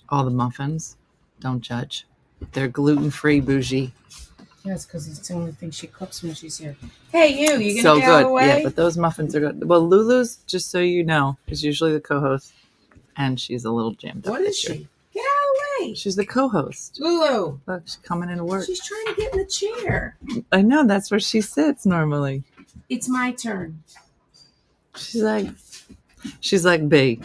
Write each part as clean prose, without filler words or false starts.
All the muffins. Don't judge. They're gluten-free, bougie. Yes, because it's the only thing she cooks when she's here. Hey, you gonna So get out of the good. way? Yeah, but those muffins are good. Well, Lulu's, just so you know, is usually the co-host, and she's a little jammed up. What is she? Get out of the way. She's the co-host. Lulu. Look, she's coming in to work. She's trying to get in the chair. I know, that's where she sits normally. It's my turn. She's like B.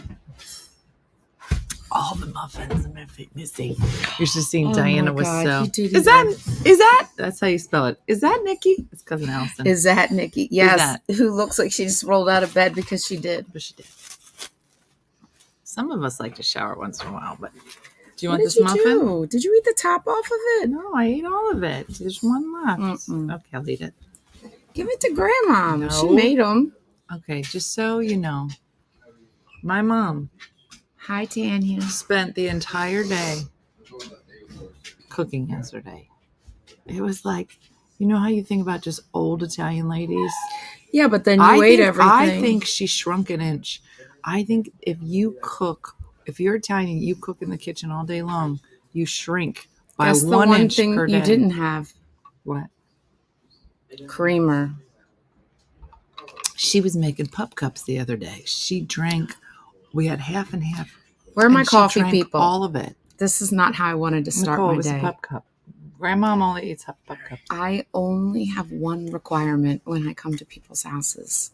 All the muffins are missing. You should have seen Diana was so. Is that? That's how you spell it. Is that Nikki? It's cousin Allison. Is that Nikki? Yes. Who looks like she just rolled out of bed because she did. But she did. Some of us like to shower once in a while, but do you What want did this you muffin? do? Did you eat the top off of it? No, I ate all of it. There's one left. Mm-mm. Okay, I'll eat it. Give it to Grandma. No. She made them. Okay, just so you know, my mom Hi, Tanya. spent the entire day cooking yesterday. It was like, you know how you think about just old Italian ladies? Yeah, but then you ate everything. I think she shrunk an inch. I think if you're Italian, you cook in the kitchen all day long, you shrink by That's 1 the one inch thing per day. you didn't have. What? Creamer. She was making pup cups the other day. She drank. We had half and half. Where are my and she coffee drank people? all of it. This is not how I wanted to start Nicole, my it was day. a pup cup. Grandma only eats pup cups. I only have one requirement when I come to people's houses.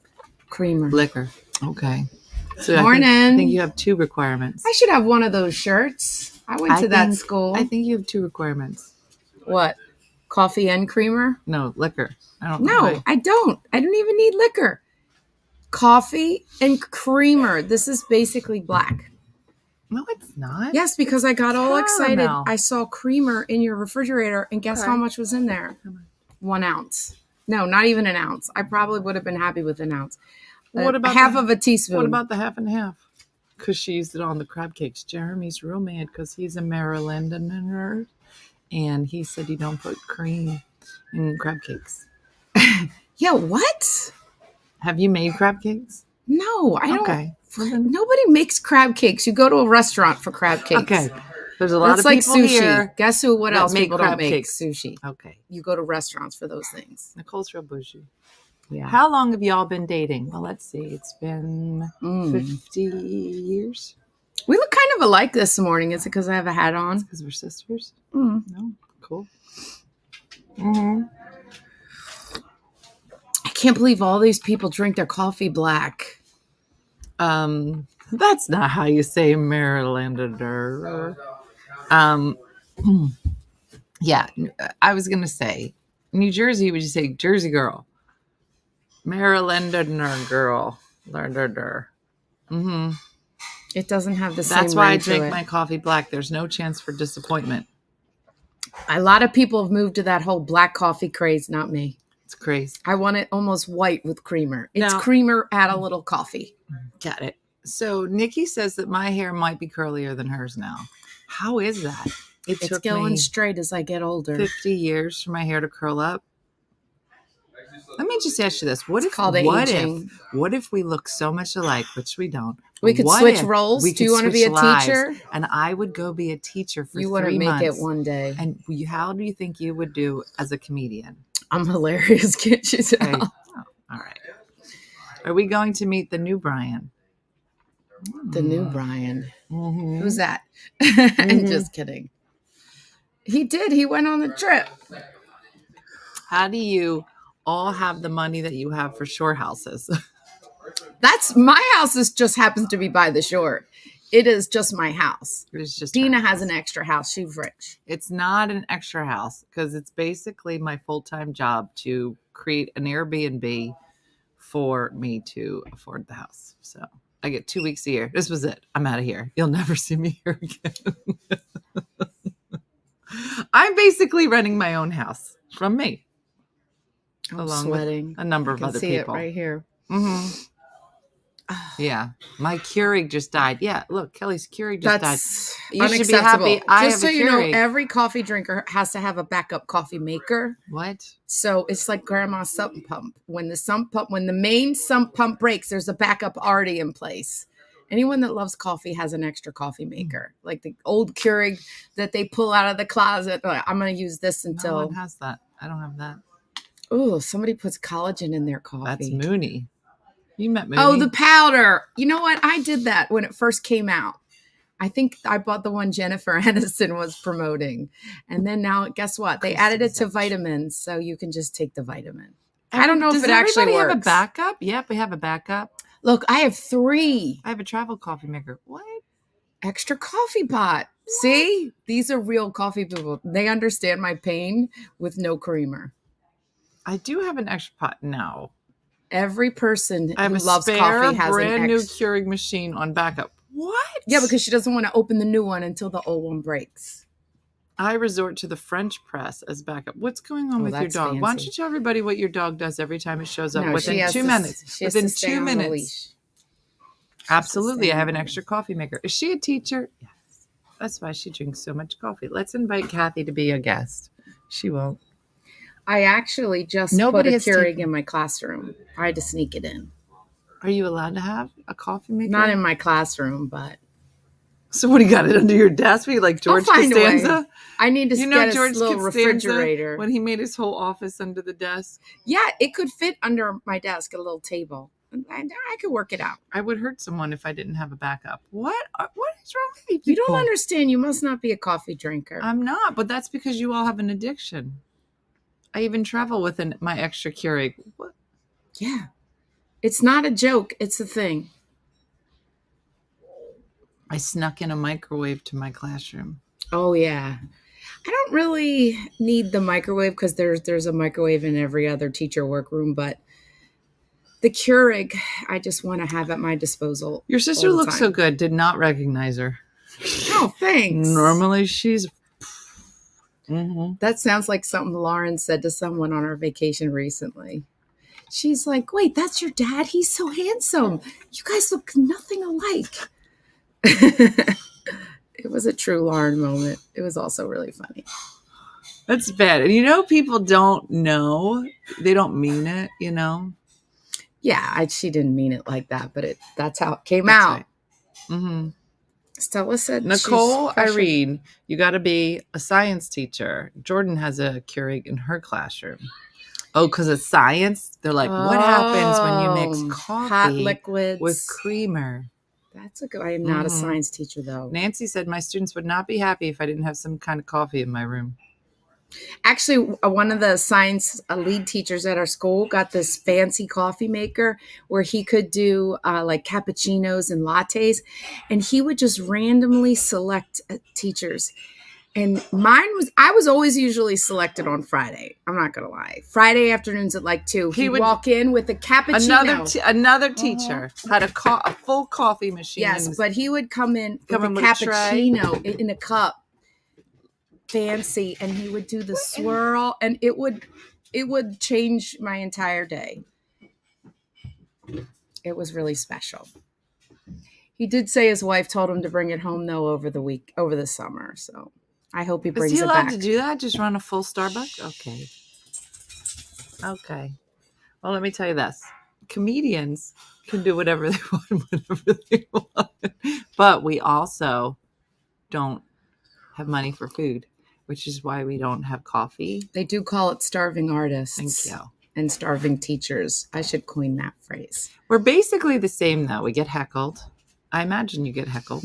Creamer. Liquor. Okay. So Morning. I think you have 2 requirements. I should have one of those shirts. I went to that school. I think you have 2 requirements. What? Coffee and creamer? No, liquor. I don't know. No, I don't. I don't even need liquor. Coffee and creamer. This is basically black. No, it's not. Yes, because I got all excited. Caramel. I saw creamer in your refrigerator, and guess how much was in there? 1 ounce. No, not even an ounce. I probably would have been happy with an ounce. What about half of a teaspoon? What about the half and half? Because she used it on the crab cakes. Jeremy's real mad because he's a Marylander, and he said you don't put cream in crab cakes. Yeah, what? Have you made crab cakes? No, I don't. Okay. Nobody makes crab cakes. You go to a restaurant for crab cakes. Okay. There's a lot That's of like people sushi. here. Guess who? What that else make people crab don't make? cakes. Sushi. Okay. You go to restaurants for those things. Nicole's real bougie. Yeah. How long have y'all been dating? Well, let's see. It's been 50 years. We look kind of alike this morning. Is it because I have a hat on? Because we're sisters? Mm. No. Cool. Mm-hmm. I can't believe all these people drink their coffee black. That's not how you say Marylander. Yeah, I was gonna say New Jersey. Would you say Jersey girl? Marylander girl. Mm-hmm. It doesn't have the same. That's why I ring to drink it. my coffee black. There's no chance for disappointment. A lot of people have moved to that whole black coffee craze. Not me. It's crazy. I want it almost white with creamer. It's Now- creamer, add a little coffee. Got it. So Nikki says that my hair might be curlier than hers now. How is that? It It's took going me straight as I get older. 50 years for my hair to curl up. Let me just ask you this: What It's called aging. What if we look so much alike, which we don't? We could What switch if roles. we Do you could want to be a switch lives, teacher? And I would go be a teacher for You 3 wouldn't make months. it one day. And how do you think you would do as a comedian? I'm hilarious. Can't you tell? Okay. Oh, all right. Are we going to meet the new Brian? The new Brian. Mm-hmm. Who's that? I'm just kidding. He did. He went on the trip. How do you all have the money that you have for shore houses? That's my house. Just happens to be by the shore. It is just my house. It's just Dina her has house. an extra house. She's rich. It's not an extra house because it's basically my full-time job to create an Airbnb for me to afford the house. So I get 2 weeks a year. This was it. I'm out of here. You'll never see me here again. I'm basically renting my own house from me. I'm Along sweating. with a number I of can other see people. it right here. Mm-hmm. Yeah. My Keurig just died. Yeah. Look, Kelly's Keurig just That's died. You should be unacceptable. happy. I Just so have a you know, Keurig. every coffee drinker has to have a backup coffee maker. What? So it's like grandma's sump pump. When the main sump pump breaks, there's a backup already in place. Anyone that loves coffee has an extra coffee maker, like the old Keurig that they pull out of the closet. I'm going to use this No until. one has that. I don't have that. Oh, somebody puts collagen in their coffee. That's Mooney. You met Mooney. Oh, the powder. You know what? I did that when it first came out. I think I bought the one Jennifer Aniston was promoting. And then now, guess what? They added it to vitamins, so you can just take the vitamin. I don't know if it actually works. Does everybody have a backup? Yep, we have a backup. Look, I have 3. I have a travel coffee maker. What? Extra coffee pot. What? See? These are real coffee people. They understand my pain with no creamer. I do have an extra pot now. Every person who loves coffee has brand new Keurig machine on backup. What? Yeah, because she doesn't want to open the new one until the old one breaks. I resort to the French press as backup. What's going on with your dog? Fancy. Why don't you tell everybody what your dog does every time it shows up within 2 minutes? Within 2 minutes. Absolutely. I have an extra coffee maker. Is she a teacher? Yes. That's why she drinks so much coffee. Let's invite Kathy to be a guest. She won't. I actually just put a Keurig in my classroom. I had to sneak it in. Are you allowed to have a coffee maker? Not in my classroom, but. So what, do you got it under your desk? Are you like George Costanza? I need to get a little refrigerator. When he made his whole office under the desk? Yeah, it could fit under my desk, a little table. I could work it out. I would hurt someone if I didn't have a backup. What is wrong with you people? You don't understand. You must not be a coffee drinker. I'm not, but that's because you all have an addiction. I even travel with my extra Keurig. What? Yeah. It's not a joke. It's a thing. I snuck in a microwave to my classroom. Oh, yeah. I don't really need the microwave because there's a microwave in every other teacher workroom, but the Keurig, I just want to have at my disposal. Your sister looks so good. Did not recognize her. Oh, thanks. Normally she's... Mm-hmm. That sounds like something Lauren said to someone on our vacation recently. She's like, wait, that's your dad? He's so handsome. You guys look nothing alike. It was a true Lauren moment. It was also really funny. That's bad. And people don't know. They don't mean it, Yeah, she didn't mean it like that, but that's how it came out. Right. Mm-hmm. Stella said, Nicole Irene, you got to be a science teacher. Jordan has a Keurig in her classroom. Oh, because it's science? They're like, what happens when you mix coffee hot liquids with creamer? That's a good. I am not a science teacher, though. Nancy said my students would not be happy if I didn't have some kind of coffee in my room. Actually, one of the science lead teachers at our school got this fancy coffee maker where he could do like cappuccinos and lattes, and he would just randomly select teachers. And I was always usually selected on Friday. I'm not going to lie. Friday afternoons at like 2. He would walk in with a cappuccino. Another teacher had a full coffee machine. Yes, but he would come in with a cappuccino in a cup. Fancy, and he would do the swirl, and it would change my entire day. It was really special. He did say his wife told him to bring it home though over the summer, so I hope he brings it back. Is he allowed to do that? Just run a full Starbucks? Okay. Well, let me tell you this: comedians can do whatever they want, but we also don't have money for food, which is why we don't have coffee. They do call it starving artists. Thank you. And starving teachers. I should coin that phrase. We're basically the same, though. We get heckled. I imagine you get heckled.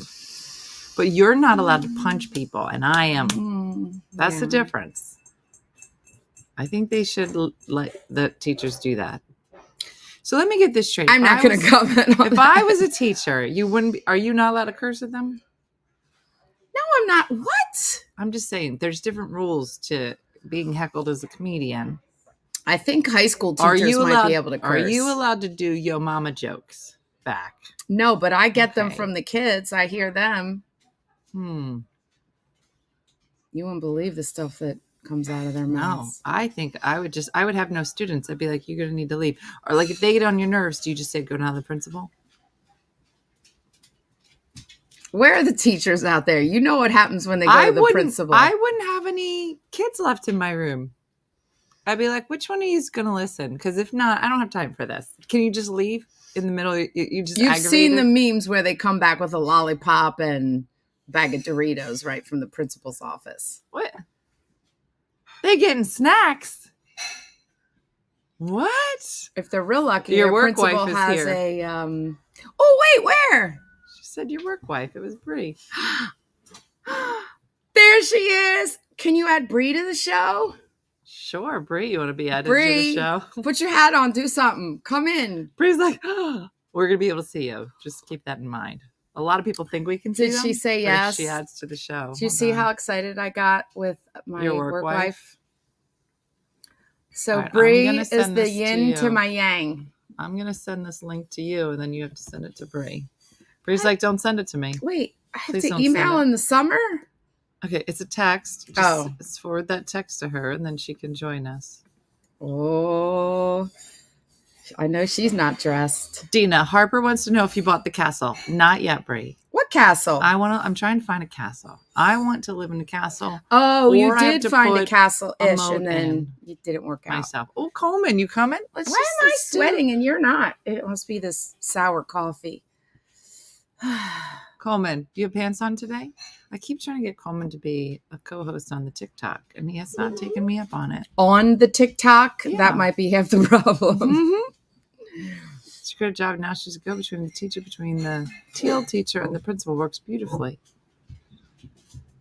But you're not allowed to punch people, and I am. That's the difference. I think they should let the teachers do that. So let me get this straight. I'm not going to comment on that. If I was a teacher, you wouldn't be. Are you not allowed to curse at them? No, I'm not. What? I'm just saying there's different rules to being heckled as a comedian. I think high school teachers might be able to curse. Are you allowed to do yo mama jokes back? No, but I get them from the kids. I hear them. You wouldn't believe the stuff that comes out of their mouths. No, I think I would have no students. I'd be like, you're going to need to leave. Or like if they get on your nerves, do you just say, go down to the principal? Where are the teachers out there? You know what happens when they go to the principal. I wouldn't have any kids left in my room. I'd be like, which one of you is going to listen? Because if not, I don't have time for this. Can you just leave? in the middle, you just You've aggravated. seen the memes where they come back with a lollipop and bag of Doritos right from the principal's office. What? They getting snacks? What? If they're real lucky, Your their work principal wife is has here. a. Oh wait, where? She said your work wife. It was Bree. There she is. Can you add Bree to the show? Sure, Bree. You want to be added Bree, to the show? put your hat on. Do something. Come in. Bree's like, oh, we're gonna be able to see you. Just keep that in mind. A lot of people think we can see Did them. she say but if yes? she adds to the show. Do you see how excited I got with my Your work work wife? So All right, I'm Bree gonna is send the this to yin to you. my yang. I'm gonna send this link to you, and then you have to send it to Bree. Bree's like, don't send it to me. Wait, I have Please to don't send email it. in the summer? Okay, it's a text. Just forward that text to her, and then she can join us. Oh, I know she's not dressed. Dina, Harper wants to know if you bought the castle. Not yet, Bree. What castle? I'm trying to find a castle. I want to live in a castle. Oh, you or I have did to find a put castle-ish, moat and then in it didn't work out. myself. Oh, Coleman, you coming? Why am I sweating and you're not? It must be this sour coffee. Coleman, do you have pants on today? I keep trying to get Coleman to be a co-host on the TikTok, and he has not taken me up on it. On the TikTok, Yeah. that might be half the problem. Mm-hmm. She got a job now. She's a go between the teal teacher and the principal. Works beautifully.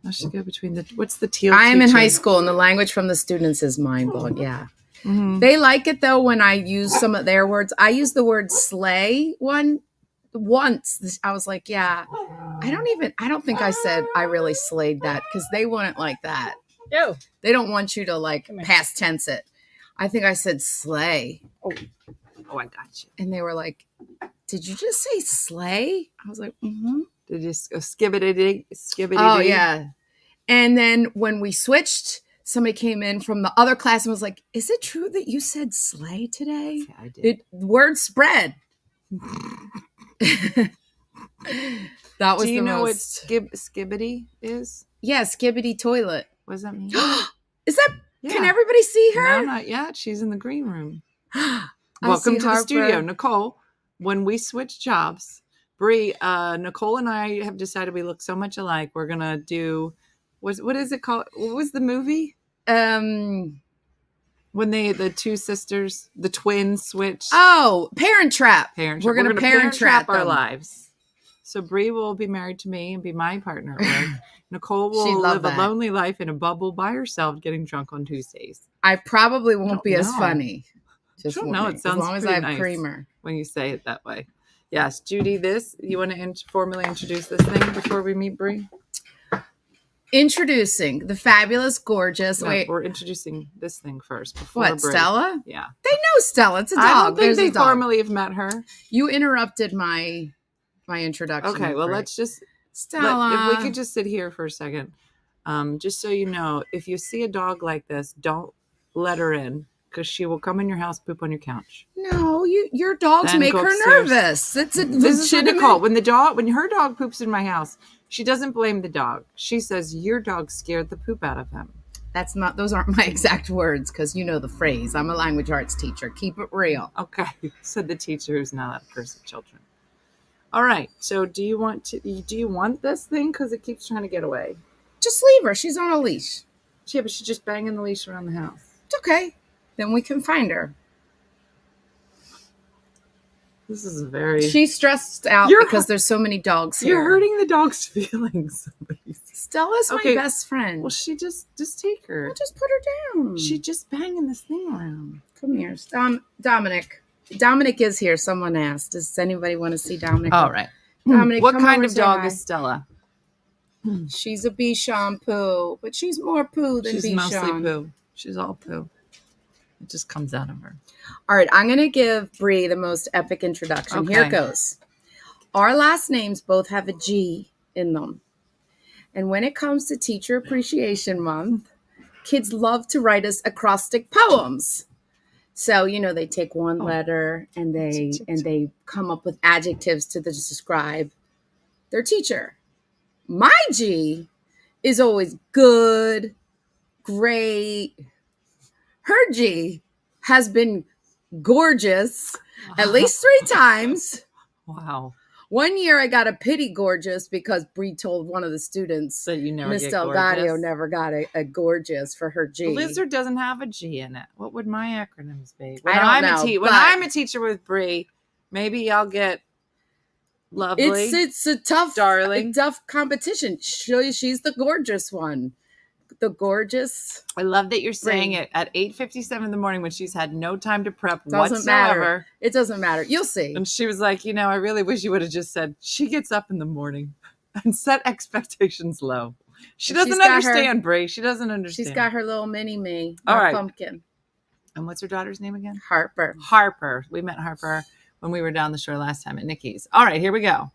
Now she's go between the what's the teal? I am in teacher? high school, and the language from the students is mind blowing. Yeah. Mm-hmm. They like it though when I use some of their words. I use the word slay once. I was like, yeah, I don't think I said I really slayed that because they wouldn't like that. Yo. They don't want you to like past tense it. I think I said slay. Oh, I got you. And they were like, did you just say slay? I was like, mm-hmm. Did you skibbity? Oh, yeah. And then when we switched, somebody came in from the other class and was like, is it true that you said slay today? Yeah, I did. Word spread. That was Do you the know most... what skibbity is? Yeah, skibbity toilet. What does that mean? Is that... Yeah. Can everybody see her? No, not yet. She's in the green room. I Welcome see to the Harper. studio, Nicole. When we switch jobs, Bree, Nicole and I have decided we look so much alike. We're gonna do what is it called? What was the movie? When the two sisters, the twins switched. Oh, Parent Trap. Parent Trap. We're gonna Parent Trap our them. lives. So Bree will be married to me and be my partner at work. Nicole will She'd love live that. a lonely life in a bubble by herself, getting drunk on Tuesdays. I probably won't be as know. funny. Just don't know. warning. It sounds as long as I pretty have nice. creamer. When you say it that way. Yes, Judy, you want to formally introduce this thing before we meet Bree? Introducing the fabulous, gorgeous. No, wait, we're introducing this thing first. Before what? Bree. Stella? Yeah. They know Stella. It's a dog. I don't think There's they a dog. formally have met her. You interrupted my introduction. Okay, well, Bree. let's just Stella. if we could just sit here for a second. Just so you know, if you see a dog like this, don't let her in because she will come in your house, poop on your couch. No, your dogs Then make go her upstairs. nervous. It's a This is what legitimate. Nicole. When her dog poops in my house, she doesn't blame the dog. She says your dog scared the poop out of him. That's not. Those aren't my exact words because you know the phrase. I'm a language arts teacher. Keep it real. Okay, said the teacher who's not allowed to curse at children. All right. So do you want this thing because it keeps trying to get away? Just leave her. She's on a leash. Yeah, but she's just banging the leash around the house. It's okay. Then we can find her. This is very. She's stressed out because there's so many dogs here. You're hurting the dog's feelings. Stella's Okay. my best friend. Well, she just take her. I'll just put her down. She just banging this thing around. Come here. Dominic. Dominic is here. Someone asked. Does anybody want to see Dominic? All right. Dominic, What come kind over, of say dog hi. is Stella? She's a Bichon poo, but she's more poo than She's Bichon. mostly poo. She's all poo. It just comes out of her. All right, I'm going to give Bree the most epic introduction. Okay. Here it goes. Our last names both have a G in them. And when it comes to Teacher Appreciation Month, kids love to write us acrostic poems. So, they take one letter and they come up with adjectives to describe their teacher. My G is always good, great. Her G has been gorgeous, At least 3 times. Wow. One year I got a pity gorgeous because Bree told one of the students That you never Miss get Delgadio gorgeous. never got a gorgeous for her G. Lizard doesn't have a G in it. What would my acronyms be? I don't know, When but- I'm a teacher with Bree, maybe I'll get lovely. It's a tough, darling. tough competition. She's the gorgeous one. The gorgeous. I love that you're saying Bree. it at 8:57 in the morning when she's had no time to prep Doesn't whatsoever. matter. It doesn't matter. You'll see. And she was like, I really wish you would have just said she gets up in the morning and set expectations low. She doesn't understand, Bree. She doesn't understand. She's got her little mini me. All right. Pumpkin. And what's her daughter's name again? Harper. Harper. We met Harper when we were down the shore last time at Nikki's. All right, here we go.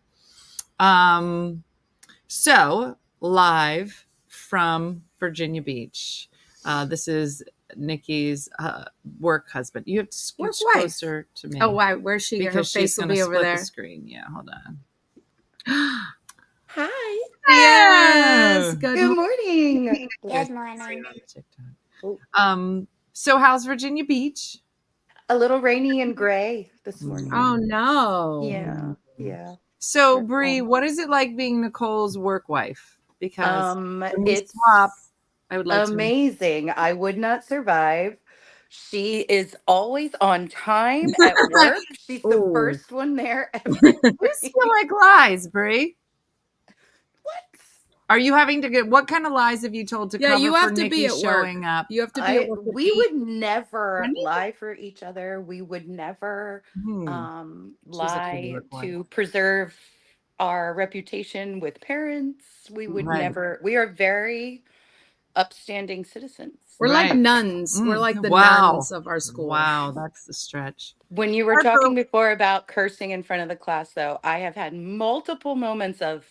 So live from Virginia Beach. This is Nikki's work husband. You have to scooch closer to me. Oh, why? Where's she? Because her she's face will gonna be over split there. the screen. Yeah, hold on. Hi. Yes. Good morning. Good morning. TikTok. So how's Virginia Beach? A little rainy and gray this morning. Oh no. Yeah. So Bree, what is it like being Nicole's work wife? Because when we It's swap, I would like amazing. I would not survive. She is always on time at work. She's the Ooh. first one there every These feel like lies, Bree. What? Are you having to get what kind of lies have you told to Yeah, cover you have for to Nikki be at work. showing up? You have to be at work. We would never Honey? lie for each other. We would never She's a lie good work to preserve our reputation with parents. We would Right. never. We are very upstanding citizens. We're like Right. nuns. We're like the Wow. nuns of our school. Wow, that's the stretch. When you were Harper- talking before about cursing in front of the class, though, I have had multiple moments of,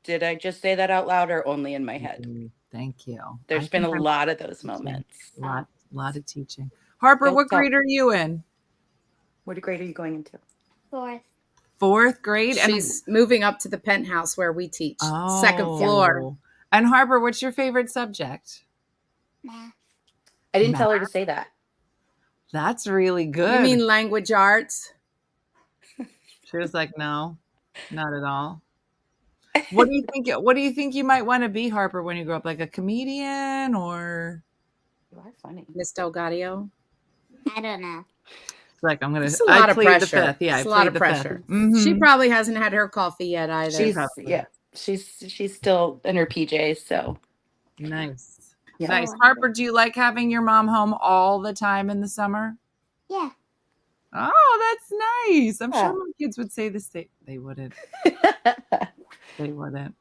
did I just say that out loud or only in my head? Thank you. There's been a lot of those moments. Lot of teaching. Harper, Don't what tell- grade are you in? What grade are you going into? Fourth. Fourth grade? She's moving up to the penthouse where we teach. Second floor. And Harper, what's your favorite subject? Math. I didn't tell her to say that. That's really good. You mean language arts? She was like, no, not at all. What do you think? What do you think you might want to be, Harper, when you grow up? Like a comedian or? You are funny. Miss Delgadio? I don't know. Like I'm gonna. It's a lot of plead pressure. the fifth. Yeah, It's I a lot plead of the pressure. fifth. Mhm. She probably hasn't had her coffee yet either. She's still in her PJs, so Nice. yeah. Nice. Harper, do you like having your mom home all the time in the summer? Yeah. Oh, that's nice. I'm Yeah. sure my kids would say this. They wouldn't. They wouldn't.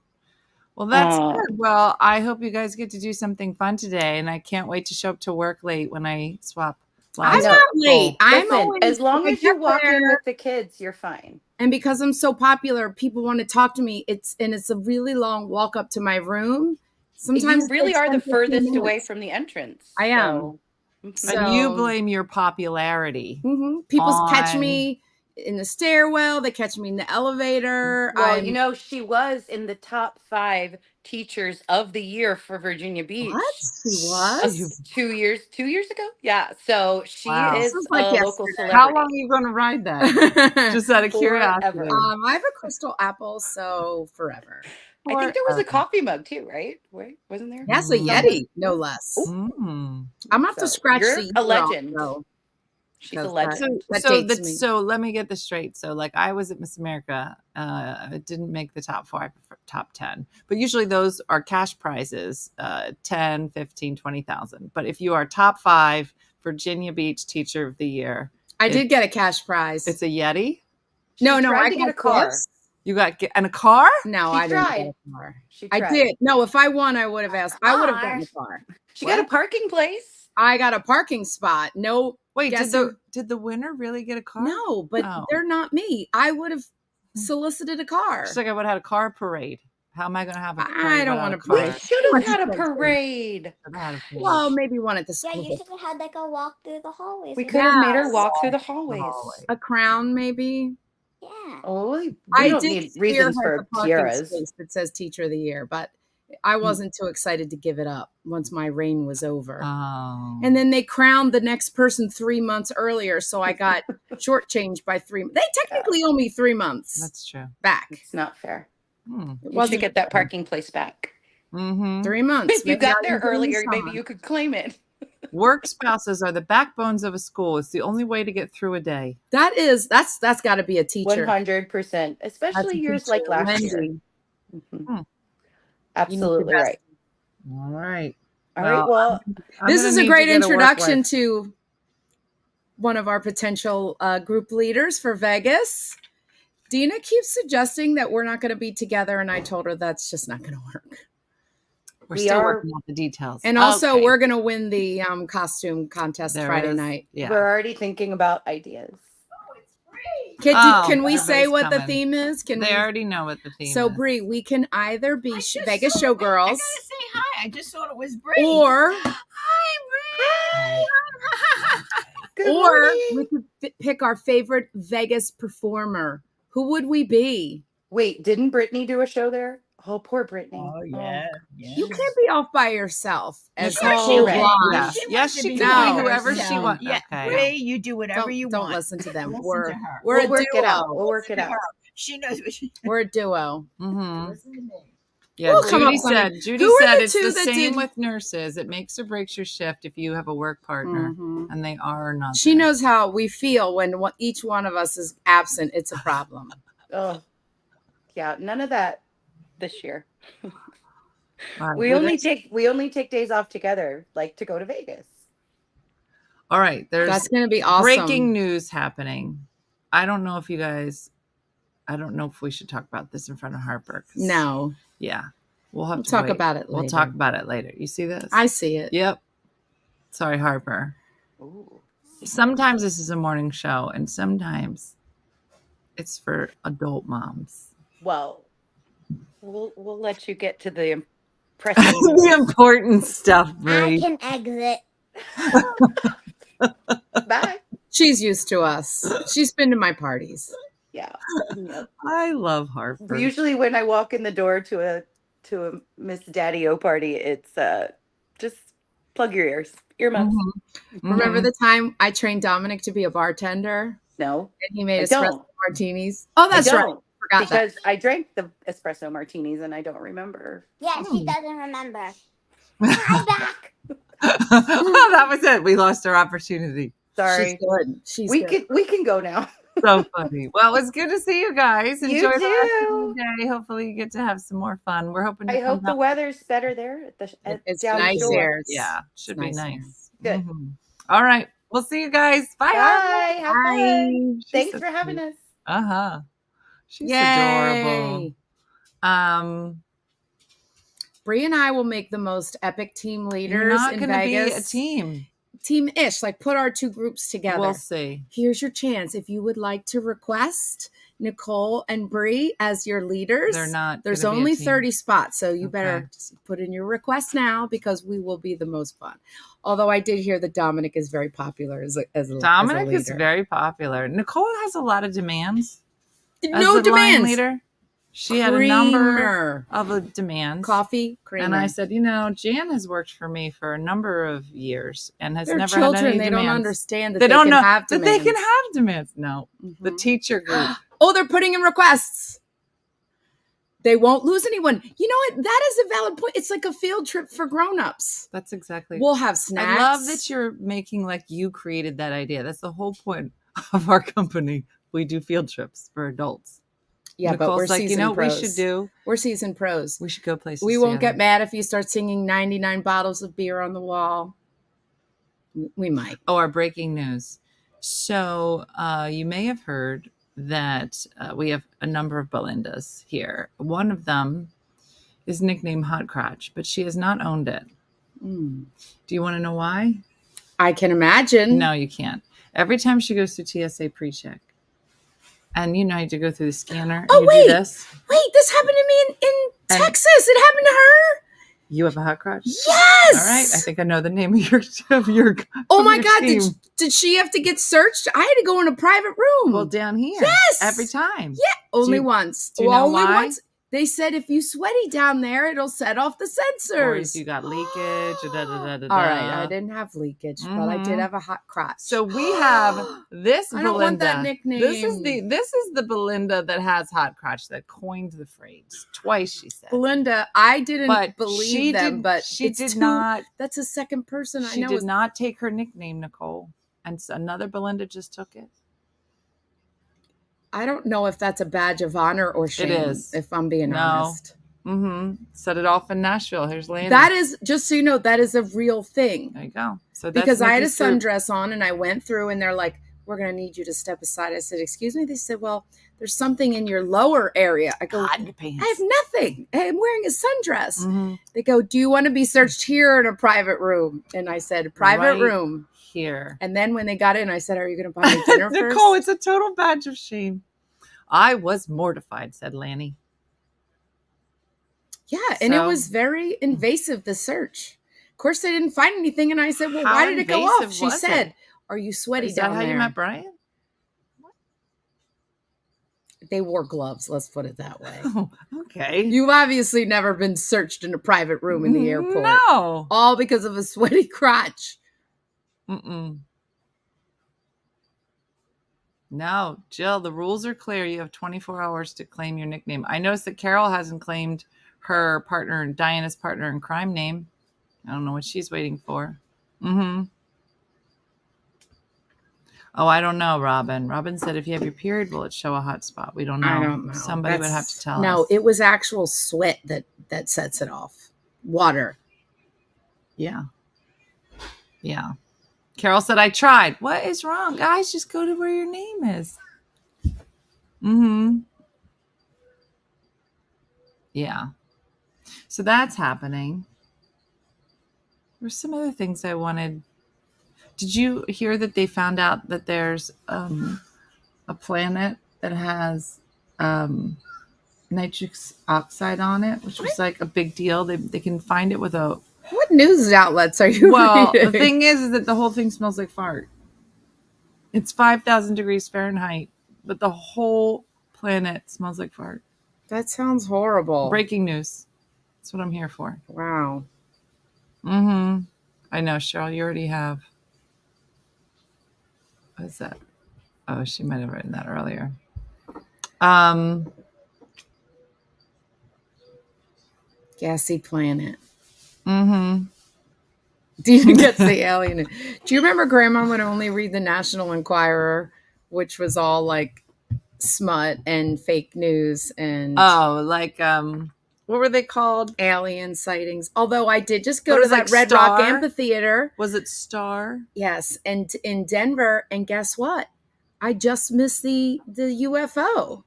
Well, that's good. Well, I hope you guys get to do something fun today, and I can't wait to show up to work late when I swap. I'm lives not with late. Nicole. I'm Listen, always, as long I as you get walk in there, with the kids, you're fine. and because I'm so popular, people want to talk to me. It's a really long walk up to my room. Sometimes You really it takes are the 10, 15 furthest away minutes. from the entrance. I am. So, And you So- blame your popularity. People catch on- me in the stairwell. They catch me in the elevator. Well, she was in the top 5 teachers of the year for Virginia Beach. What? She was? 2 years ago? Yeah. So she Wow. is This was like a local yesterday. celebrity. How long are you going to ride that? Just out of curiosity. Forever. I have a crystal apple, so forever. I think there was a coffee mug too, right? Wait, wasn't there? That's a Yeti, no less. Mm. I'm gonna have to So, scratch you're the a ear off, legend. though. She's a Because legend. That dates me. So let me get this straight. So like I was at Miss America, it didn't make the top 5, top 10, but usually those are cash prizes, 10, 15, 20,000. But if you are top 5 Virginia Beach Teacher of the Year, I did get a cash prize. it's a Yeti. no, She tried I to got get a car. gifts. You got and a car? No, She I didn't tried. get a car. She I tried. did. No, if I won, I would have asked. I would have gotten a car. She got a parking place. I got a parking spot. No, Wait, Guess did the winner really get a car? no, but Oh. they're not me. I would have solicited a car. She's like, I would have had a car parade. How am I going to have a parade? I don't without want a a car? We parade. should have had a Expensive. parade. Should have had a parade. Well, maybe one at the Yeah, school. you should have had like a walk through the hallways. We with could have made her Yes. walk through the hallways. hallway. A crown, maybe. Yeah. Oh, we I don't did need see her reasons has for a parking tiaras. space that says Teacher of the Year, but I wasn't too excited to give it up once my reign was over. Oh. And then they crowned the next person 3 months earlier, so I got shortchanged by 3. They technically owe me 3 months That's true. back. It's not fair. Hmm. It You should wasn't get that parking place back. Mm-hmm. 3 months. If you Maybe got I'll there use it in the earlier, maybe summer. you could claim it. Work spouses are the backbones of a school. It's the only way to get through a day. That's got to be a teacher. 100%, That's especially a yours teacher. like last year. Wendy, Mhm. Hmm. you need Absolutely the right. All right. All right. Well, I'm This gonna is a need to great get a work introduction wife. to one of our potential group leaders for Vegas. Dina keeps suggesting that we're not going to be together, and I told her that's just not going to work. We're We still are- working out the details. And also, Okay. we're going to win the costume contest There Friday is- night. Yeah. we're already thinking about ideas. Can we say everybody's what the coming. theme is? Can They we? already know what the theme So, is. Bree, we can either be Vegas I Showgirls gotta say hi. I just thought it was Bree. or Hi, Good we morning. could pick our favorite Vegas performer. Who would we be? Wait, didn't Brittany do a show there? Oh, poor Brittany. Oh yeah. You can't be off by yourself as Nicole, a she full read. blonde. Yeah. She Yes, wants to she be can No. be whoever she herself. wants. Yeah, Okay. Bree, you do whatever Don't, you don't want. listen to them. Listen we're to her. we're We'll a work duo. it out. We'll work it Listen to out. her. She knows what she. We're a duo. Mm-hmm. Listen to me. Yeah, We'll come Judy up with something. said. Judy Who were said the it's two the that same did- with nurses. It makes or breaks your shift if you have a work partner, Mhm. and they are or not. She there. knows how we feel when each one of us is absent. It's a problem. Oh, yeah. None of that this year. All right, We with only it- take days off together, like to go to Vegas. All right, there's That's going to be awesome. breaking news happening. I don't know if we should talk about this in front of Harper. 'Cause- No, Yeah. We'll talk wait. about it later. We'll talk about it later. You see this? I see it. Yep. Sorry, Harper. Ooh. Sometimes this is a morning show, and sometimes it's for adult moms. Well, we'll let you get to the impressive. The important stuff, I Bree. can exit. Bye. She's used to us. She's been to my parties. Yeah. Yep. I love Harper. Usually, when I walk in the door to a Miss Daddy O party, it's just plug your earmuffs. Mhm. Remember Mhm. the time I trained Dominic to be a bartender No, and he made I espresso don't. martinis? Oh, that's I right. don't, Forgot that. because I drank the espresso martinis and I don't remember. Yeah, Hmm. she doesn't remember. Hi, back. That was it. We lost our opportunity. Sorry. She's good. She's we good. can go now. So funny. Well, it's good to see you guys. You Enjoy the rest of too. the day. Hopefully, you get to have some more fun. We're hoping to I come hope the out- weather's better there at It's down nice shore. here. Yeah, should be nice here. nice. Good. Mhm. All right. We'll see you guys. Bye. Bye. Have fun. Bye. Thanks for having us. Uh huh. She's Yay. adorable. Bree and I will make the most epic team You're leaders not in going to be a Vegas. team. Team-ish, like put our two groups together. We'll see. Here's your chance. If you would like to request Nicole and Bree as your leaders, They're not. there's gonna be a only team. 30 spots, so you better Okay. just put in your request now because we will be the most fun. Although I did hear that Dominic is very popular as a Dominic leader. is very popular. Nicole has a lot of demands. As no the line demands. leader. She had a number Creamer. of demands. Coffee, creamer. And I said, Jan has worked for me for a number of years and has They're never children. had any they demands. don't understand that They don't can know have that demands. they can have demands. No, the Mhm. teacher group. Oh, they're putting in requests. They won't lose anyone. You know what? That is a valid point. It's like a field trip for grown-ups. That's exactly. We'll have snacks. I love that you're making like you created that idea. That's the whole point of our company. We do field trips for adults. Yeah, but Nicole's we're like, seasoned you know what pros. we should do? We're seasoned pros. We should go places. We won't get together. mad if you start singing 99 bottles of beer on the wall. We might. Oh, our breaking news. So you may have heard that we have a number of Belindas here. One of them is nicknamed Hot Crotch, but she has not owned it. Mm. Do you want to know why? I can imagine. No, you can't. Every time she goes through TSA pre-check, and you have to go through the scanner. Oh, and you wait. do this. Wait, this happened to me in And- Texas. It happened to her. You have a hot crotch. Yes. All right. I think I know the name of your. Oh of my your God. team. Did she have to get searched? I had to go in a private room. Well, down here. Yes. Every time. Only you- once. do you know only why? once. They said if you sweaty down there, it'll set off the Or if sensors. you got leakage. Da, da, da, da, All right, da. I didn't have leakage, but I did Mhm. have a hot crotch. So we have this I don't want that Belinda. nickname. This is the Belinda that has hot crotch that coined the phrase. Twice she said. Belinda, I didn't But believe them, but she it's did too, not. That's a second person I She know. did not take her nickname, Nicole, and another Belinda just took it. I don't know if that's a badge of honor or shame. is. If I'm being No. honest. Set it off in Nashville. Here's Landy. That is, just so you know, that is a real thing. There you go. So that's Because I had a Nikki's group. sundress on and I went through and they're like, we're going to need you to step aside. I said, excuse me? They said, well, there's something in your lower area. I go, Hot in your pants. I have nothing. I'm wearing a sundress. Mhm. They go, do you want to be searched here or in a private room? And I said, private Right room. here. And then when they got in, I said, are you going to buy me dinner first? Nicole, it's a total badge of shame. I was mortified, said Lanny. Yeah, and it So- was very invasive, the search. Of course, they didn't find anything. And I said, well, How why did it go off? invasive She was said, it? are you sweaty Is that down how there? you met Brian? They wore gloves. Let's put it that way. Oh, okay. You've obviously never been searched in a private room in the airport. No. All because of a sweaty crotch. Mm-mm. No, Jill, the rules are clear. You have 24 hours to claim your nickname. I noticed that Carol hasn't claimed her partner, Diana's partner in crime name. I don't know what she's waiting for. Mm-hmm. Oh, I don't know, Robin. Robin said if you have your period, will it show a hot spot? We don't know. I don't know. Somebody would have to tell us. No, it was actual sweat that sets it off. Water. Yeah. Yeah. Carol said, I tried. What is wrong? Guys, just go to where your name is. Mm-hmm. Yeah. So that's happening. There's some other things I wanted. Did you hear that they found out that there's a planet that has nitrous oxide on it, which was like a big deal. They can find it with a... What news outlets are you Well, reading? the thing is that the whole thing smells like fart. It's 5,000 degrees Fahrenheit, but the whole planet smells like fart. That sounds horrible. Breaking news. That's what I'm here for. Wow. Mm-hmm. I know, Cheryl, you already have. What is that? Oh, she might have written that earlier. Gassy planet. Mm-hmm. Dina gets the alien. Do you remember Grandma would only read the National Enquirer, which was all like smut and fake news and Oh, like what were they called? alien sightings? Although I did just go What to is, that like, Red Rock Star? Amphitheater. Was it Star? Yes, and in Denver. And guess what? I just missed the UFO.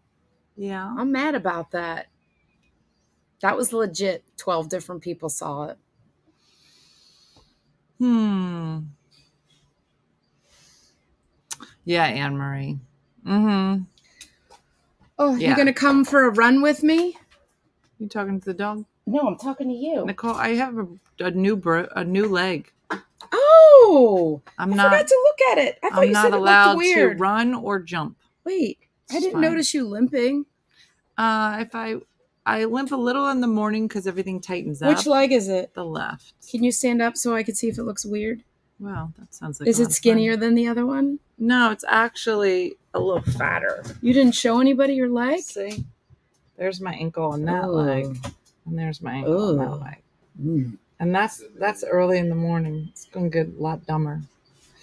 Yeah. I'm mad about that. That was legit. 12 different people saw it. Yeah, Anne Marie. Mm-hmm. Oh, Yeah. you gonna come for a run with me? You talking to the dog? No, I'm talking to you. Nicole, I have a new leg. Oh, I I'm forgot not to look at it. I thought I'm you not said it allowed looked to weird. run or jump. Wait, I It's didn't fine. notice you limping. If I limp a little in the morning because everything tightens up. Which leg is it? The left. Can you stand up so I can see if it looks weird? Well, that sounds like Is a it lot of skinnier fun. than the other one? No, it's actually a little fatter. You didn't show anybody your leg? See? There's my ankle on that Ooh. leg. And there's my ankle on that Ooh. leg. Mm. And that's early in the morning. It's going to get a lot dumber.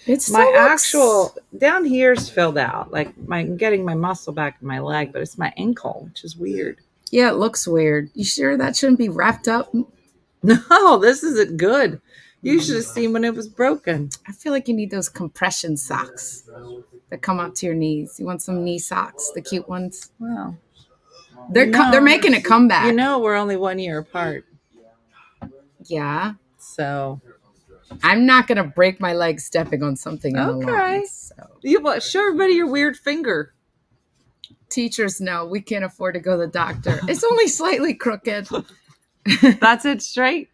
It's My actual down here's filled out. Like getting my muscle back in my leg, but it's my ankle, which is weird. Yeah, it looks weird. You sure that shouldn't be wrapped up? No, this isn't good. You should have seen when it was broken. I feel like you need those compression socks that come up to your knees. You want some knee socks, the cute ones. Wow. They're making a comeback. You know, we're only 1 year apart. Yeah. So I'm not going to break my leg stepping on something in the Okay. lawn. So. you show everybody your weird finger. Teachers know we can't afford to go to the doctor. It's only slightly crooked. That's it straight.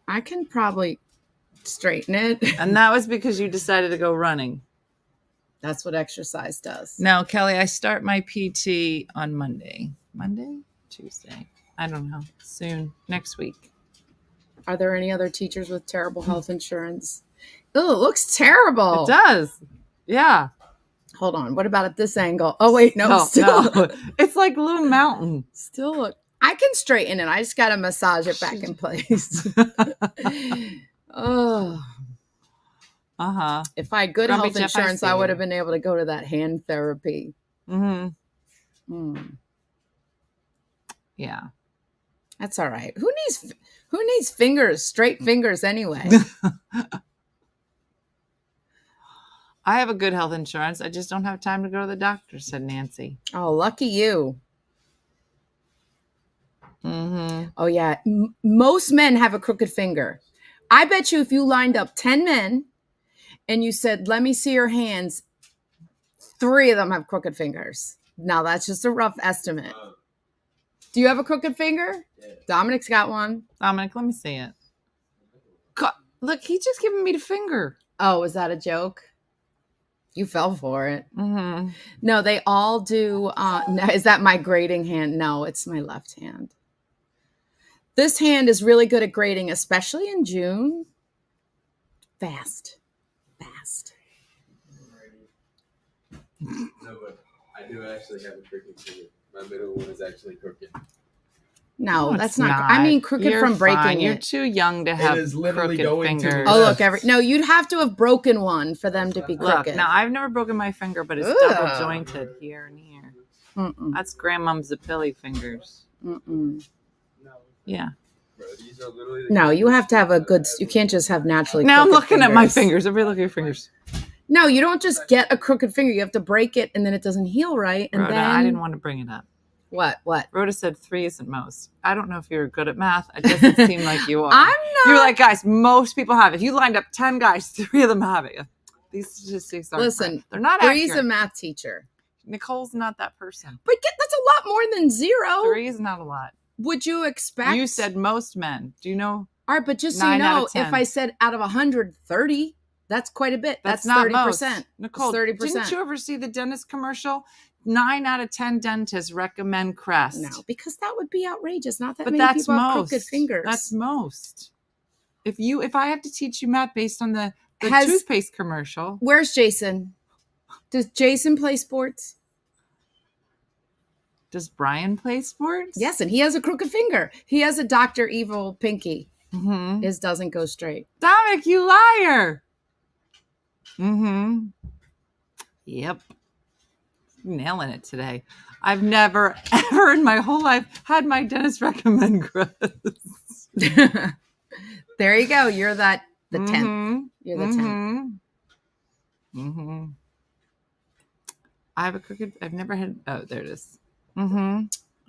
I can probably straighten it. And that was because you decided to go running. That's what exercise does. Now, Kelly, I start my PT on Monday. Monday? Tuesday. I don't know. Soon. Next week. Are there any other teachers with terrible health insurance? Oh, it looks terrible. It does. Yeah. Hold on. What about at this angle? Oh, wait. No. No. It's like a little mountain. Still look. I can straighten it. I just got to massage it back in place. Oh. Uh-huh. If I had good Grumpy health Jeff, I insurance, see I would you. have been able to go to that hand therapy. Mm-hmm. Mm. Yeah. That's all right. Who needs fingers, straight fingers anyway? I have a good health insurance. I just don't have time to go to the doctor, said Nancy. Oh, lucky you. Mm-hmm. Oh, yeah. Most men have a crooked finger. I bet you if you lined up 10 men and you said, let me see your hands, 3 of them have crooked fingers. Now, that's just a rough estimate. Do you have a crooked finger? Yeah. Dominic's got one. Dominic, let me see it. God, look, he's just giving me the finger. Oh, is that a joke? You fell for it. Mm-hmm. No, they all do. No, is that my grading hand? No, it's my left hand. This hand is really good at grading, especially in June. Fast. No, but I do actually have a crooked finger. My middle one is actually crooked. No, No, that's it's not. not. I mean, crooked You're from breaking fine. it. You're too young to have is literally crooked going to the fingers. Oh, look, left. no, you'd have to have broken one for them to be Look, crooked. now I've never broken my finger, but it's Ugh. double jointed here and here. Mm-mm, That's Grandmom's Zapilli fingers. mm-mm. Yeah. Bro, these are literally No, you have to have a good. You can't just have naturally. Now I'm crooked looking at my fingers. Everybody look at your fingers. No, you don't just get a crooked finger. You have to break it, and then it doesn't heal right. And Rhoda, then I didn't want to bring it up. What? Rhoda said 3 isn't most. I don't know if you're good at math. It doesn't seem like you are. I'm not. You're like, guys, most people have it. If you lined up 10 guys, 3 of them have it. These statistics aren't Listen, correct. They're not Bree's accurate. a math teacher, Nicole's not that person. but that's a lot more than 0. 3 is not a lot. Would you expect? You said most men. Do you know? All right, but just so you 9 out know, of 10. if I said out of 130, that's quite a bit. That's That's not 30%. most. Nicole, That's 30%. didn't you ever see the dentist commercial? 9 out of 10 dentists recommend Crest. No, because that would be outrageous. Not that But many that's people have most. crooked fingers. That's most. If I have to teach you math based on the Has- toothpaste commercial, Where's Jason? Does Jason play sports? does Brian play sports? Yes, and he has a crooked finger. He has a Dr. Evil pinky. Mm-hmm. His doesn't go straight. Dominic, you liar. Mm-hmm. Yep. Nailing it today. I've never, ever in my whole life had my dentist recommend Crest. There you go. You're the 10th. Mm-hmm. You're the 10th. Mm-hmm. Mm-hmm. I have a crooked, I've never had, oh, there it is. Mm-hmm.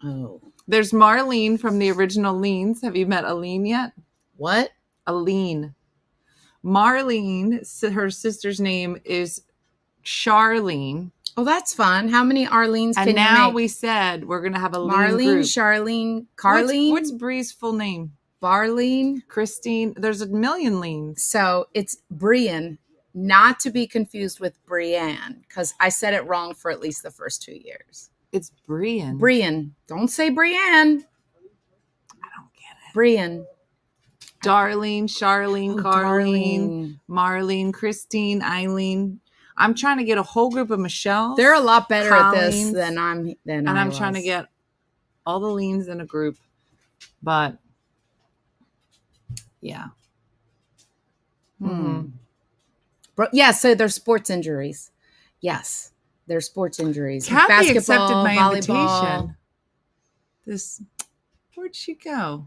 Oh. There's Marlene from the original Leans. Have you met Aline yet? What? Aline. Marlene, her sister's name is Charlene. Oh, that's fun. How many Arlenes And can now you make? we said we're going to have a lean Marlene, group. Charlene, Carlene, What's Bree's full name? Barlene. Christine. There's a million Leans. So it's Brian, not to be confused with Brienne, because I said it wrong for at least the first 2 years. It's Brian. Brian. Don't say Brienne. I don't get it. Brian. Darlene, Charlene, Oh, Carlene, Darlene. Marlene, Christine, Eileen. I'm trying to get a whole group of Michelles. They're a lot better at this Colleens. than and I'm trying to get all the Leans in a group. But yeah. Mm-hmm. Yeah, so they're sports injuries. Yes, they're sports injuries. Kathy accepted Basketball, my volleyball. invitation. Where'd she go?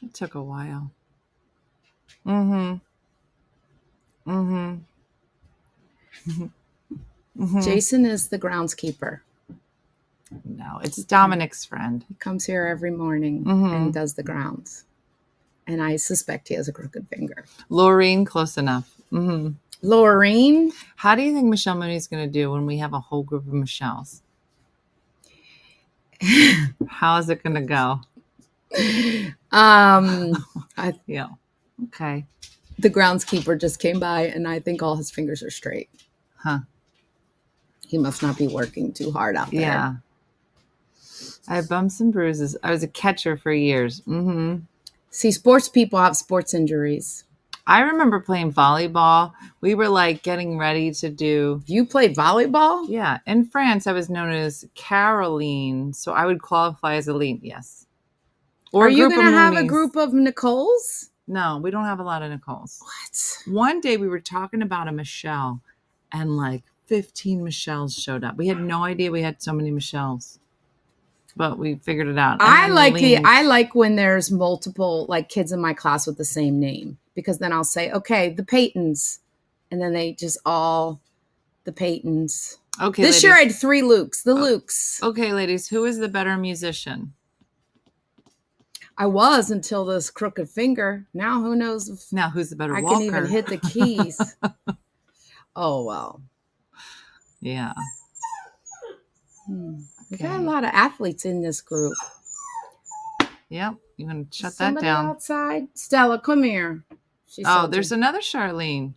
It took a while. Mm-hmm. Mm-hmm. Mm-hmm. Jason is the groundskeeper. No, it's Dominic's friend. He comes here every morning Mhm. and does the grounds. And I suspect he has a crooked finger. Laureen, close enough. Mm-hmm. Laureen, How do you think Michelle Mooney's going to do when we have a whole group of Michelles? How is it going to go? Yeah. Okay. the groundskeeper just came by and I think all his fingers are straight. Huh. He must not be working too hard out there. Yeah. I have bumps and bruises. I was a catcher for years. See, sports people have sports injuries. I remember playing volleyball. We were like getting ready to do. You played volleyball? Yeah. In France, I was known as Caroline. So I would qualify as Aline. Yes. Or Are you going going to to have a group of Nicoles? No, we don't have a lot of Nicoles. What? One day we were talking about a Michelle and like 15 Michelles showed up. We had no idea we had so many Michelles, but we figured it out. And I then like Lean's- I like when there's multiple like kids in my class with the same name, because then I'll say, okay, the Paytons. And then they just all the Paytons. Okay, This ladies. year I had 3 Lukes. The Lukes. Okay, ladies, who is the better musician? I was until this crooked finger. Now who knows if Now, who's the better I walker? can even hit the keys. Oh well. Yeah. We got a Okay. lot of athletes in this group. Yep. You want to shut Somebody that down? outside. Stella, come here. She's Oh, so there's good. another Charlene.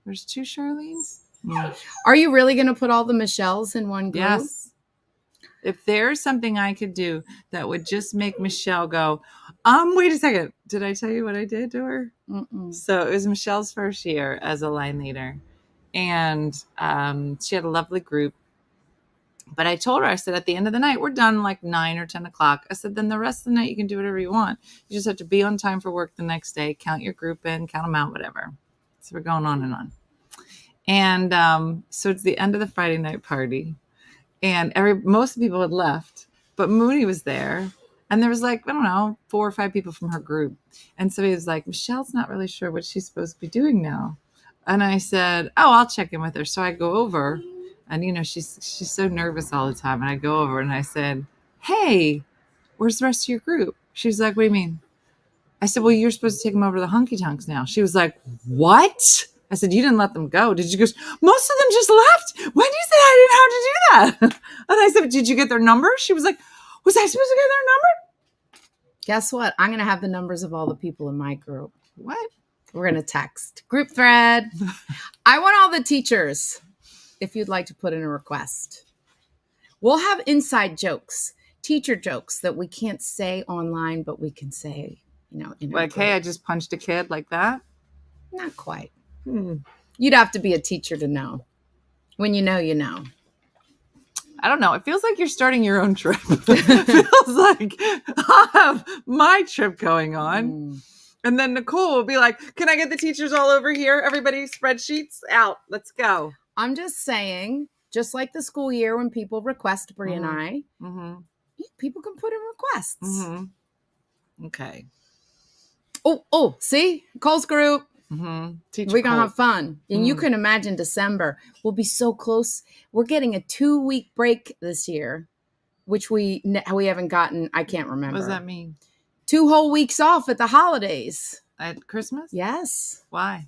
There's 2 Charlenes? Are you really going to put all the Michelles in one group? Yes. If there's something I could do that would just make Michelle go, wait a second. Did I tell you what I did to her? Mm-mm. So it was Michelle's first year as a line leader. And she had a lovely group. But I told her, I said, at the end of the night, we're done like 9 or 10 o'clock. I said, then the rest of the night, you can do whatever you want. You just have to be on time for work the next day, count your group in, count them out, whatever. So we're going on and on. And so it's the end of the Friday night party. And most people had left, but Mooney was there. And there was like, I don't know, 4 or 5 people from her group. And so he was like, Michelle's not really sure what she's supposed to be doing now. And I said, oh, I'll check in with her. So I go over and, you know, she's so nervous all the time. And I go over and I said, hey, where's the rest of your group? She was like, what do you mean? I said, well, you're supposed to take them over to the honky tonks now. She was like, what? I said, you didn't let them go. Did you? Goes, most of them just left. Wendy said I didn't have to do that. And I said, did you get their number? She was like, was I supposed to get their number? Guess what? I'm going to have the numbers of all the people in my group. What? We're going to text. Group thread. I want all the teachers, if you'd like to put in a request. We'll have inside jokes, teacher jokes that we can't say online, but we can say, you know, in our Like, hey, group. I just punched a kid like that. Not quite. You'd have to be a teacher to know. When you know, you know. I don't know. It feels like you're starting your own trip. It feels like I have my trip going on. And then Nicole will be like, can I get the teachers all over here? Everybody spreadsheets out. Let's go. I'm just saying, just like the school year when people request Brie and I, people can put in requests. Okay. Oh, see? Nicole's group. Teacher We're going to Cole. have fun. And you can imagine December. We'll be so close. We're getting a 2-week break this year, which we haven't gotten. I can't remember. What does that mean? 2 whole weeks off at the holidays. At Christmas? Yes. Why?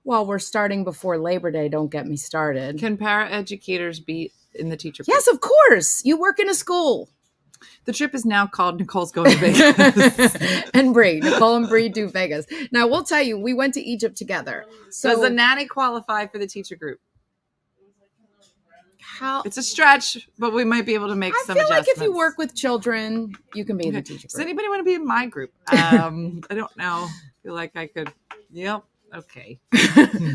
Well, we're starting before Labor Day. Don't get me started. Can paraeducators be in the teacher group? Yes, of course. You work in a school. The trip is now called Nicole's Going to Vegas. And Brie. Nicole and Brie do Vegas. Now, we'll tell you, we went to Egypt together. So Does a nanny qualify for the teacher group? how... It's a stretch, but we might be able to make I some feel like if you adjustments. work with children, you can be in the Okay. teacher Does group. anybody want to be in my group? I don't know. I feel like I could. Yep. Okay.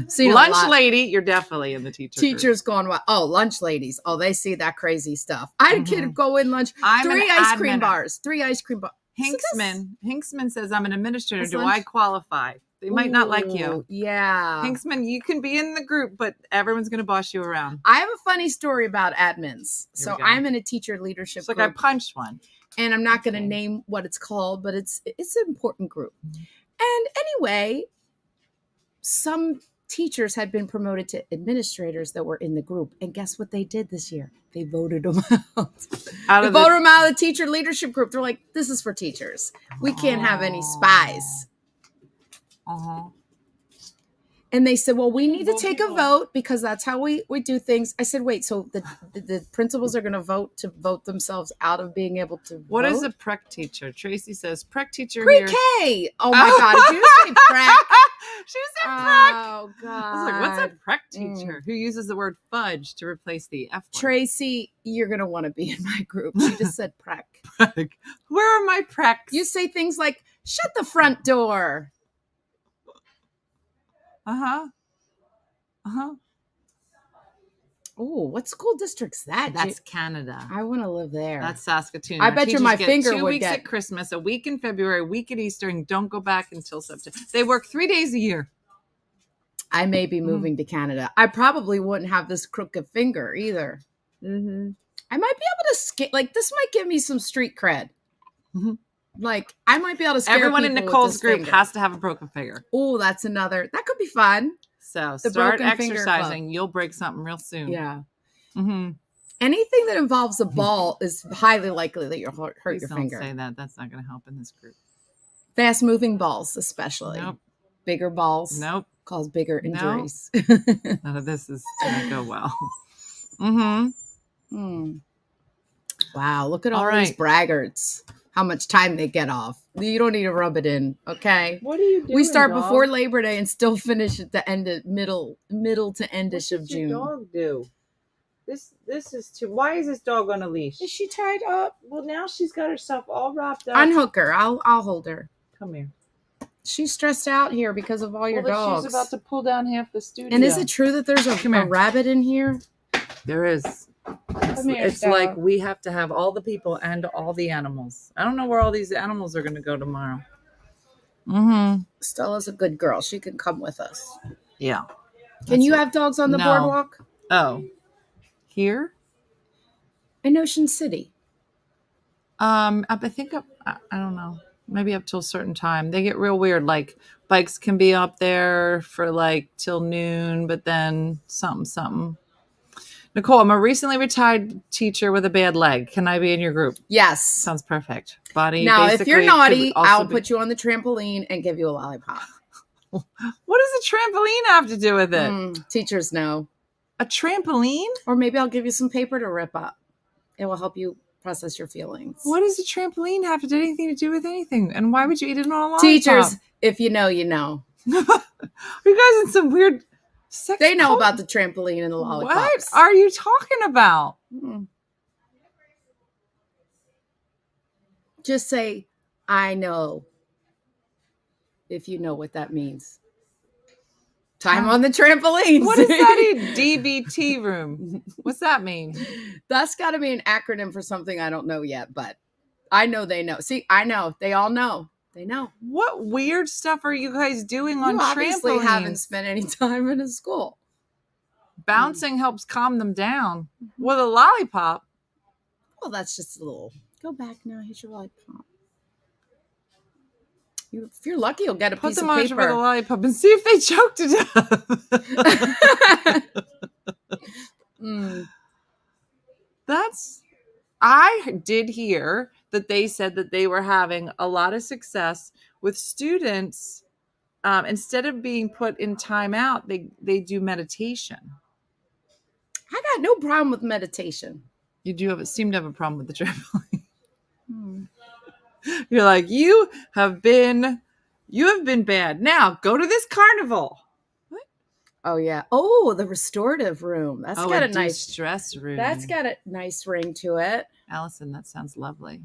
Seen a Lunch lot. lady, you're definitely in the teacher group. Teachers going, well, oh, lunch ladies. Oh, they see that crazy stuff. I had a kid go in lunch. I'm 3 an ice cream admin. bars. 3 ice cream bars. Hinksman says, I'm an administrator. Is Do lunch- I qualify? They might not like you. Ooh, yeah. Hinksman, you can be in the group, but everyone's going to boss you around. I have a funny story about admins. Here So we go. I'm in a teacher leadership It's like I group, punched one. and I'm not going to Okay. name what it's called, but it's an important group. And anyway, some teachers had been promoted to administrators that were in the group, and guess what they did this year? They voted them out. Out They of the- voted them out of the teacher leadership group. They're like, this is for teachers. We can't have any spies. Uh-huh. And they said, well, we need to take a vote because that's how we do things. I said, wait, so the principals are going to vote themselves out of being able to What vote? is a prec teacher? Tracy says, prec teacher here. Pre-K. Oh my God. Did you say prec? She said prec. Oh God! I was like, what's a prec teacher who uses the word fudge to replace the F word? Tracy, you're gonna want to be in my group. She just said prec. Prec. Where are my precs? You say things like, "Shut the front door." Uh-huh. Uh-huh. Oh, what school district's that? That's Canada. I want to live there. That's Saskatoon. I Our bet you teachers my get finger 2 would weeks get- at Christmas, a week in February, a week at Easter, and don't go back until September. They work 3 days a year. I may be moving to Canada. I probably wouldn't have this crooked finger either. Mm-hmm. I might be able to skate. Like, this might give me some street cred. Mhm. Like, I might be able to scare Everyone in people with Nicole's this group finger. has to have a broken finger. Oh, that's another. That could be fun. So The start broken finger exercising. You'll break something real soon. Yeah. Mm-hmm. Anything that involves a ball is highly likely that you'll hurt Please your don't finger. say that. That's not going to help in this group. Fast moving balls, especially. Nope. Bigger balls Nope. cause bigger No. injuries. None of this is going to go well. Mm-hmm. Hmm. Wow, look at All all these right. braggarts. How much time they get off. You don't need to rub it in, okay? What are you doing? We start dog? before Labor Day and still finish at the end of middle to What endish of does your June. dog do? This is too. Why is this dog on a leash? Is she tied up? Well, now she's got herself all wrapped up. Unhook her. I'll hold her. Come here. She's stressed out here because of all your Well, dogs. she's about to pull down half the studio. And is it true that there's Come a here. rabbit in here? There is. Come here, It's dog. like we have to have all the people and all the animals. I don't know where all these animals are going to go tomorrow. Mm-hmm. Stella's a good girl. She can come with us. Yeah. Can you have dogs on the No. boardwalk? Oh. Here? In Ocean City. I think I don't know. Maybe up till a certain time. They get real weird. Like bikes can be up there for like till noon, but then something. Nicole, I'm a recently retired teacher with a bad leg. Can I be in your group? Yes. Sounds perfect. Body. Now, if you're basically naughty, could also I'll be- put you on the trampoline and give you a lollipop. What does a trampoline have to do with it? Teachers know. A trampoline? Or maybe I'll give you some paper to rip up. It will help you process your feelings. What does a trampoline have to do anything to do with anything? And why would you eat it on a lollipop? Teachers, if you know, you know. Are you guys in some weird sex They know cult? about the trampoline and the What lollipops. are you talking about? Mm. Just say, I know. If you know what that means. Time on the trampoline. What is that in DBT room? What's that mean? That's got to be an acronym for something I don't know yet, but I know they know. See, I know. They all know. They know. What weird stuff are you guys doing on You obviously trampolines? haven't spent any time in a school. Bouncing helps calm them down. With a lollipop. Well, that's just a little. Go back now. Here's your lollipop. If you're lucky, you'll get a Put piece them of on with a paper. lollipop and see if they choke to death. I did hear that they said that they were having a lot of success with students. Instead of being put in timeout, they do meditation. I got no problem with meditation. You do seem to have a problem with the trampoline. You're like, you have been bad. Now go to this carnival. Oh yeah. Oh, the restorative room. That's got a nice stress room. That's got a nice ring to it. Allison, that sounds lovely.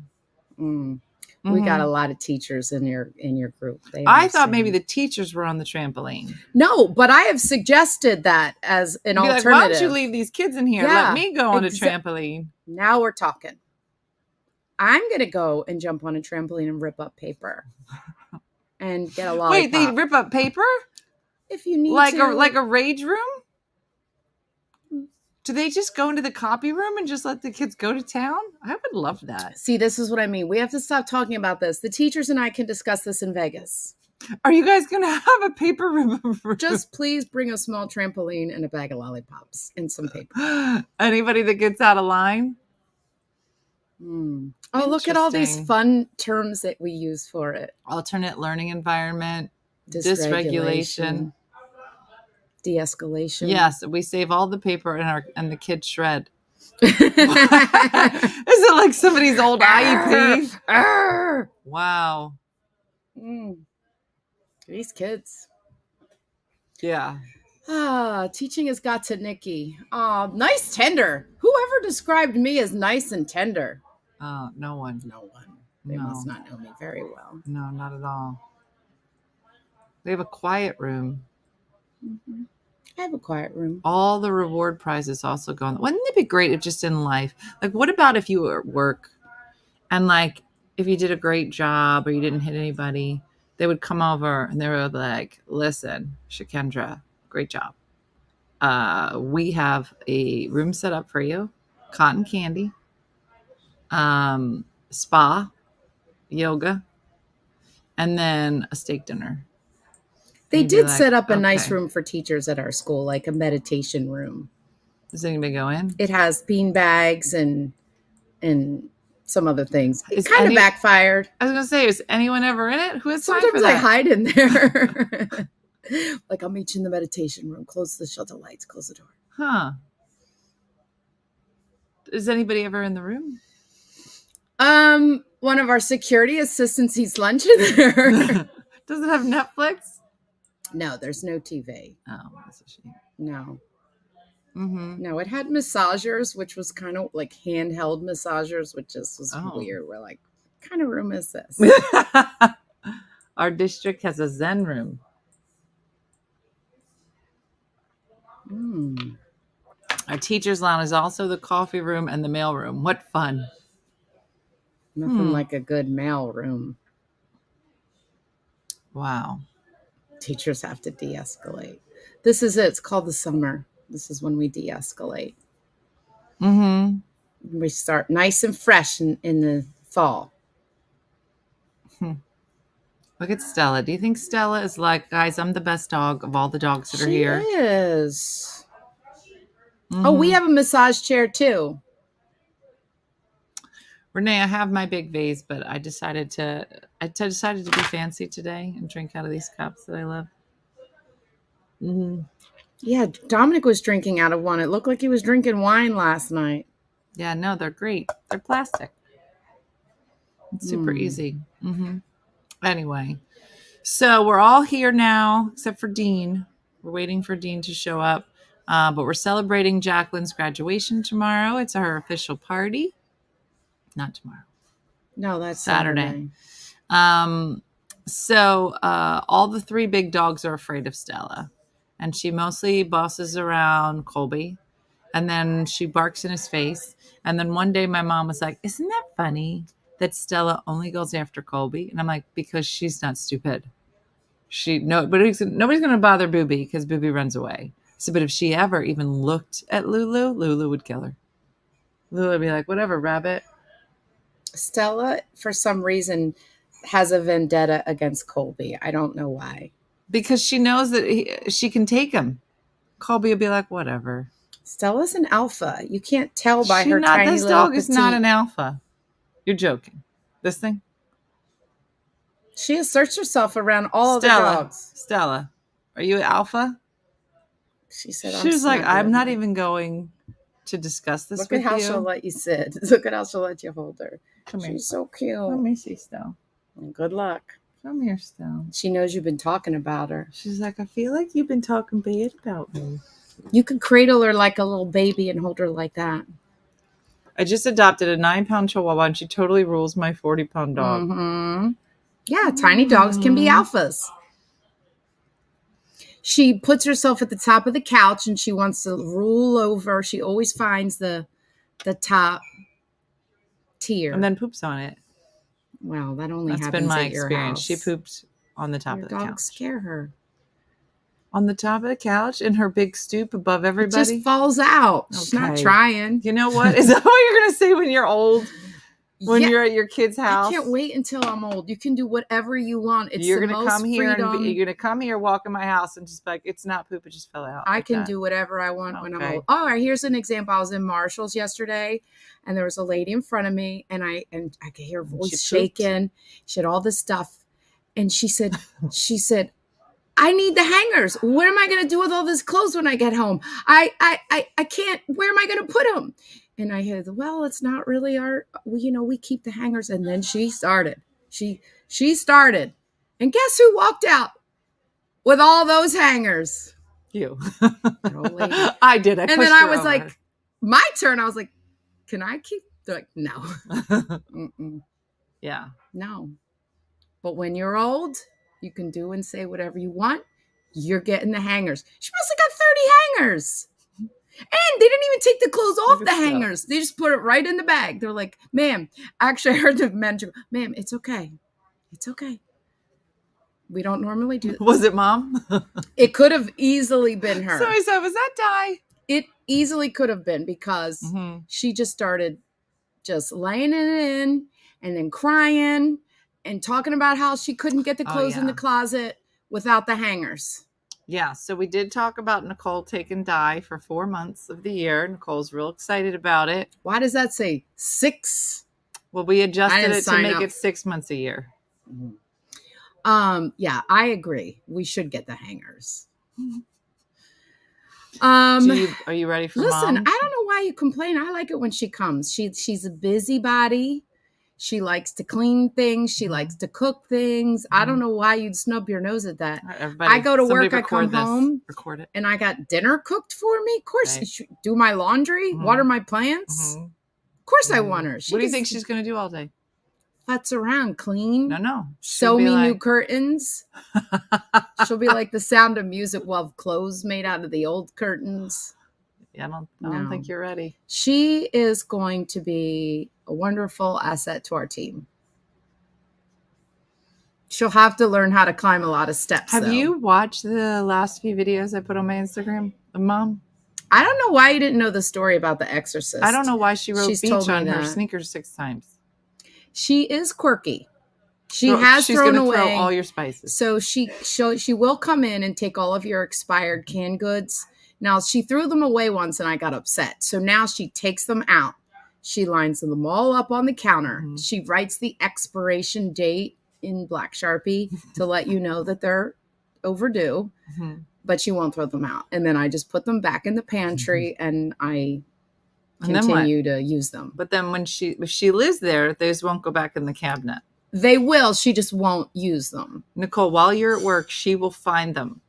We got a lot of teachers in your group. They I thought understand. maybe the teachers were on the trampoline. No, but I have suggested that as an Be like, alternative. why don't you leave these kids in here? Yeah, Let me go on a exa- trampoline. Now we're talking. I'm gonna go and jump on a trampoline and rip up paper and get a lollipop. Wait, they rip up paper if you need like to. a rage room? Do they just go into the copy room and just let the kids go to town? I would love that. See, this is what I mean. We have to stop talking about this. The teachers and I can discuss this in Vegas. Are you guys going to have a paper room? Just please bring a small trampoline and a bag of lollipops and some paper. Anybody that gets out of line? Oh, look at all these Interesting. fun terms that we use for it. Alternate learning environment, Dysregulation. De-escalation. Yes, we save all the paper and the kids shred. Is it like somebody's old IEP? Arr! Wow. These kids. Yeah. Teaching has got to Nikki. Nice tender. Whoever described me as nice and tender? No one. No one. They No. must not know me very well. No, not at all. We have a quiet room. Mm-hmm. I have a quiet room. All the reward prizes also go on. Wouldn't it be great if just in life, like, what about if you were at work and, like, if you did a great job or you didn't hit anybody, they would come over and they were like, listen, Shakendra, great job. We have a room set up for you, cotton candy, spa, yoga, and then a steak dinner. They And you'd be did like, set up a nice okay. room for teachers at our school, like a meditation room. Does anybody go in? It has bean bags and some other things. It Is kind of any- backfired. I was gonna say, is anyone ever in it? Who has time for Sometimes I that? hide in there. Like, I'll meet you in the meditation room. Close the shutter lights. Close the door. Huh? Is anybody ever in the room? One of our security assistants eats lunch in there. Does it have Netflix? No, there's no TV. Oh, that's a shame. No. Mm-hmm. No, it had massagers, which was kind of like handheld massagers, which just was weird. We're like, what kind of room is this? Our district has a Zen room. Mm. Our teacher's lounge is also the coffee room and the mail room. What fun. Nothing like a good mail room. Wow. Teachers have to de-escalate. This is it. It's called the summer. This is when we de-escalate. Mm-hmm. We start nice and fresh in the fall. Look at Stella. Do you think Stella is like, guys, I'm the best dog of all the dogs that are here? She is. Mm-hmm. Oh, we have a massage chair too. Renee, I have my big vase, but I decided to be fancy today and drink out of these cups that I love. Mm-hmm. Yeah, Dominic was drinking out of one. It looked like he was drinking wine last night. Yeah, no, they're great. They're plastic. It's super easy. Mm-hmm. Anyway, so we're all here now, except for Dean. We're waiting for Dean to show up, but we're celebrating Jacqueline's graduation tomorrow. It's her official party. Not tomorrow. No, that's Saturday. So all the three big dogs are afraid of Stella, and she mostly bosses around Colby, and then she barks in his face. And then one day my mom was like, isn't that funny that Stella only goes after Colby? And I'm like, because she's not stupid. Nobody's going to bother Booby because Booby runs away. So, but if she ever even looked at Lulu would kill her. Lulu would be like, whatever, rabbit. Stella, for some reason, has a vendetta against Colby. I don't know why. Because she knows that she can take him. Colby will be like, whatever. Stella's an alpha. You can't tell by her tiny this little dog is not an alpha. You're joking. This thing? She asserts herself around all of the dogs. Stella, are you an alpha? She said, she was like, I'm not even going to discuss this with you. Look at how she'll let you sit. Look at how she'll let you hold her. Come here. She's so cute. Let me see, Stella. Good luck. Come here, Stella. She knows you've been talking about her. She's like, I feel like you've been talking bad about me. You could cradle her like a little baby and hold her like that. I just adopted a 9-pound Chihuahua, and she totally rules my 40-pound dog. Mm-hmm. Yeah, tiny dogs can be alphas. She puts herself at the top of the couch and she wants to rule over. She always finds the top tier. And then poops on it. Well, that only That's happens been my at your experience. house. She pooped on the top Your of the couch. dogs scare her. On the top of the couch in her big stoop above everybody? It just falls out. She's not trying. You know what? Is that what you're going to say when you're old? When you're at your kid's house? I can't wait until I'm old. You can do whatever you want. It's you're the gonna most come here freedom. and you're going to come here, walk in my house and just be like, it's not poop, it just fell out. I can do whatever I want when I'm old. All right, here's an example. I was in Marshall's yesterday and there was a lady in front of me and I could hear her voice shaking. She had all this stuff. And she said, I need the hangers. What am I going to do with all this clothes when I get home? I can't, where am I going to put them? And I had, well, it's not really we keep the hangers. And then she started. She started. And guess who walked out? with all those hangers. You. old lady. I did. I And pushed then I her was over. like, my turn. I was like, can I keep? They're like, no. Mm-mm. Yeah. No. But when you're old, you can do and say whatever you want. You're getting the hangers. She must have got 30 hangers. And they didn't even take the clothes off Look the at stuff. hangers. They just put it right in the bag. They're like, ma'am, actually, I heard the manager go, ma'am, it's okay. It's okay. We don't normally do this. Was it Mom? It could have easily been her. So I said, was that Di? It easily could have been because Mm-hmm. she just started just laying it in and then crying and talking about how she couldn't get the Oh, clothes in the yeah. closet without the hangers. Yeah, so we did talk about Nicole taking Di for 4 months of the year. Nicole's real excited about it. Why does that say 6? Well, we I adjusted didn't it to sign make up. it 6 months a year. Yeah, I agree. We should get the hangers. Are you ready for Listen, Mom? I don't know why you complain. I like it when she comes. She's a busybody. She likes to clean things. She likes to cook things. I don't know why you'd snub your nose at that. All right, everybody, I go to somebody work, I come record this. home, Record it. and I got dinner cooked for me. Of course, Right. do my laundry, Mhm. water my plants. Mhm. Of course, I want her. What do you think she's going to do all day? futz around, clean, No. sew She'll be me new like- curtains. She'll be like the Sound of Music. We'll have clothes made out of the old curtains. Yeah, I don't No. think you're ready. She is going to be a wonderful asset to our team. She'll have to learn how to climb a lot of steps. Have though. you watched the last few videos I put on my Instagram of Mom? I don't know why you didn't know the story about The Exorcist. I don't know why she wrote She's beach told me on her that. sneakers 6 times. She is quirky. She So has she's thrown gonna away throw all your spices. So she will come in and take all of your expired canned goods. Now she threw them away once and I got upset. So now she takes them out. She lines them all up on the counter. Mhm. She writes the expiration date in black Sharpie to let you know that they're overdue, Mhm. but she won't throw them out. And then I just put them back in the pantry and I And then what? continue to use them. But then if she lives there, those won't go back in the cabinet. They will, she just won't use them. Nicole, while you're at work, she will find them.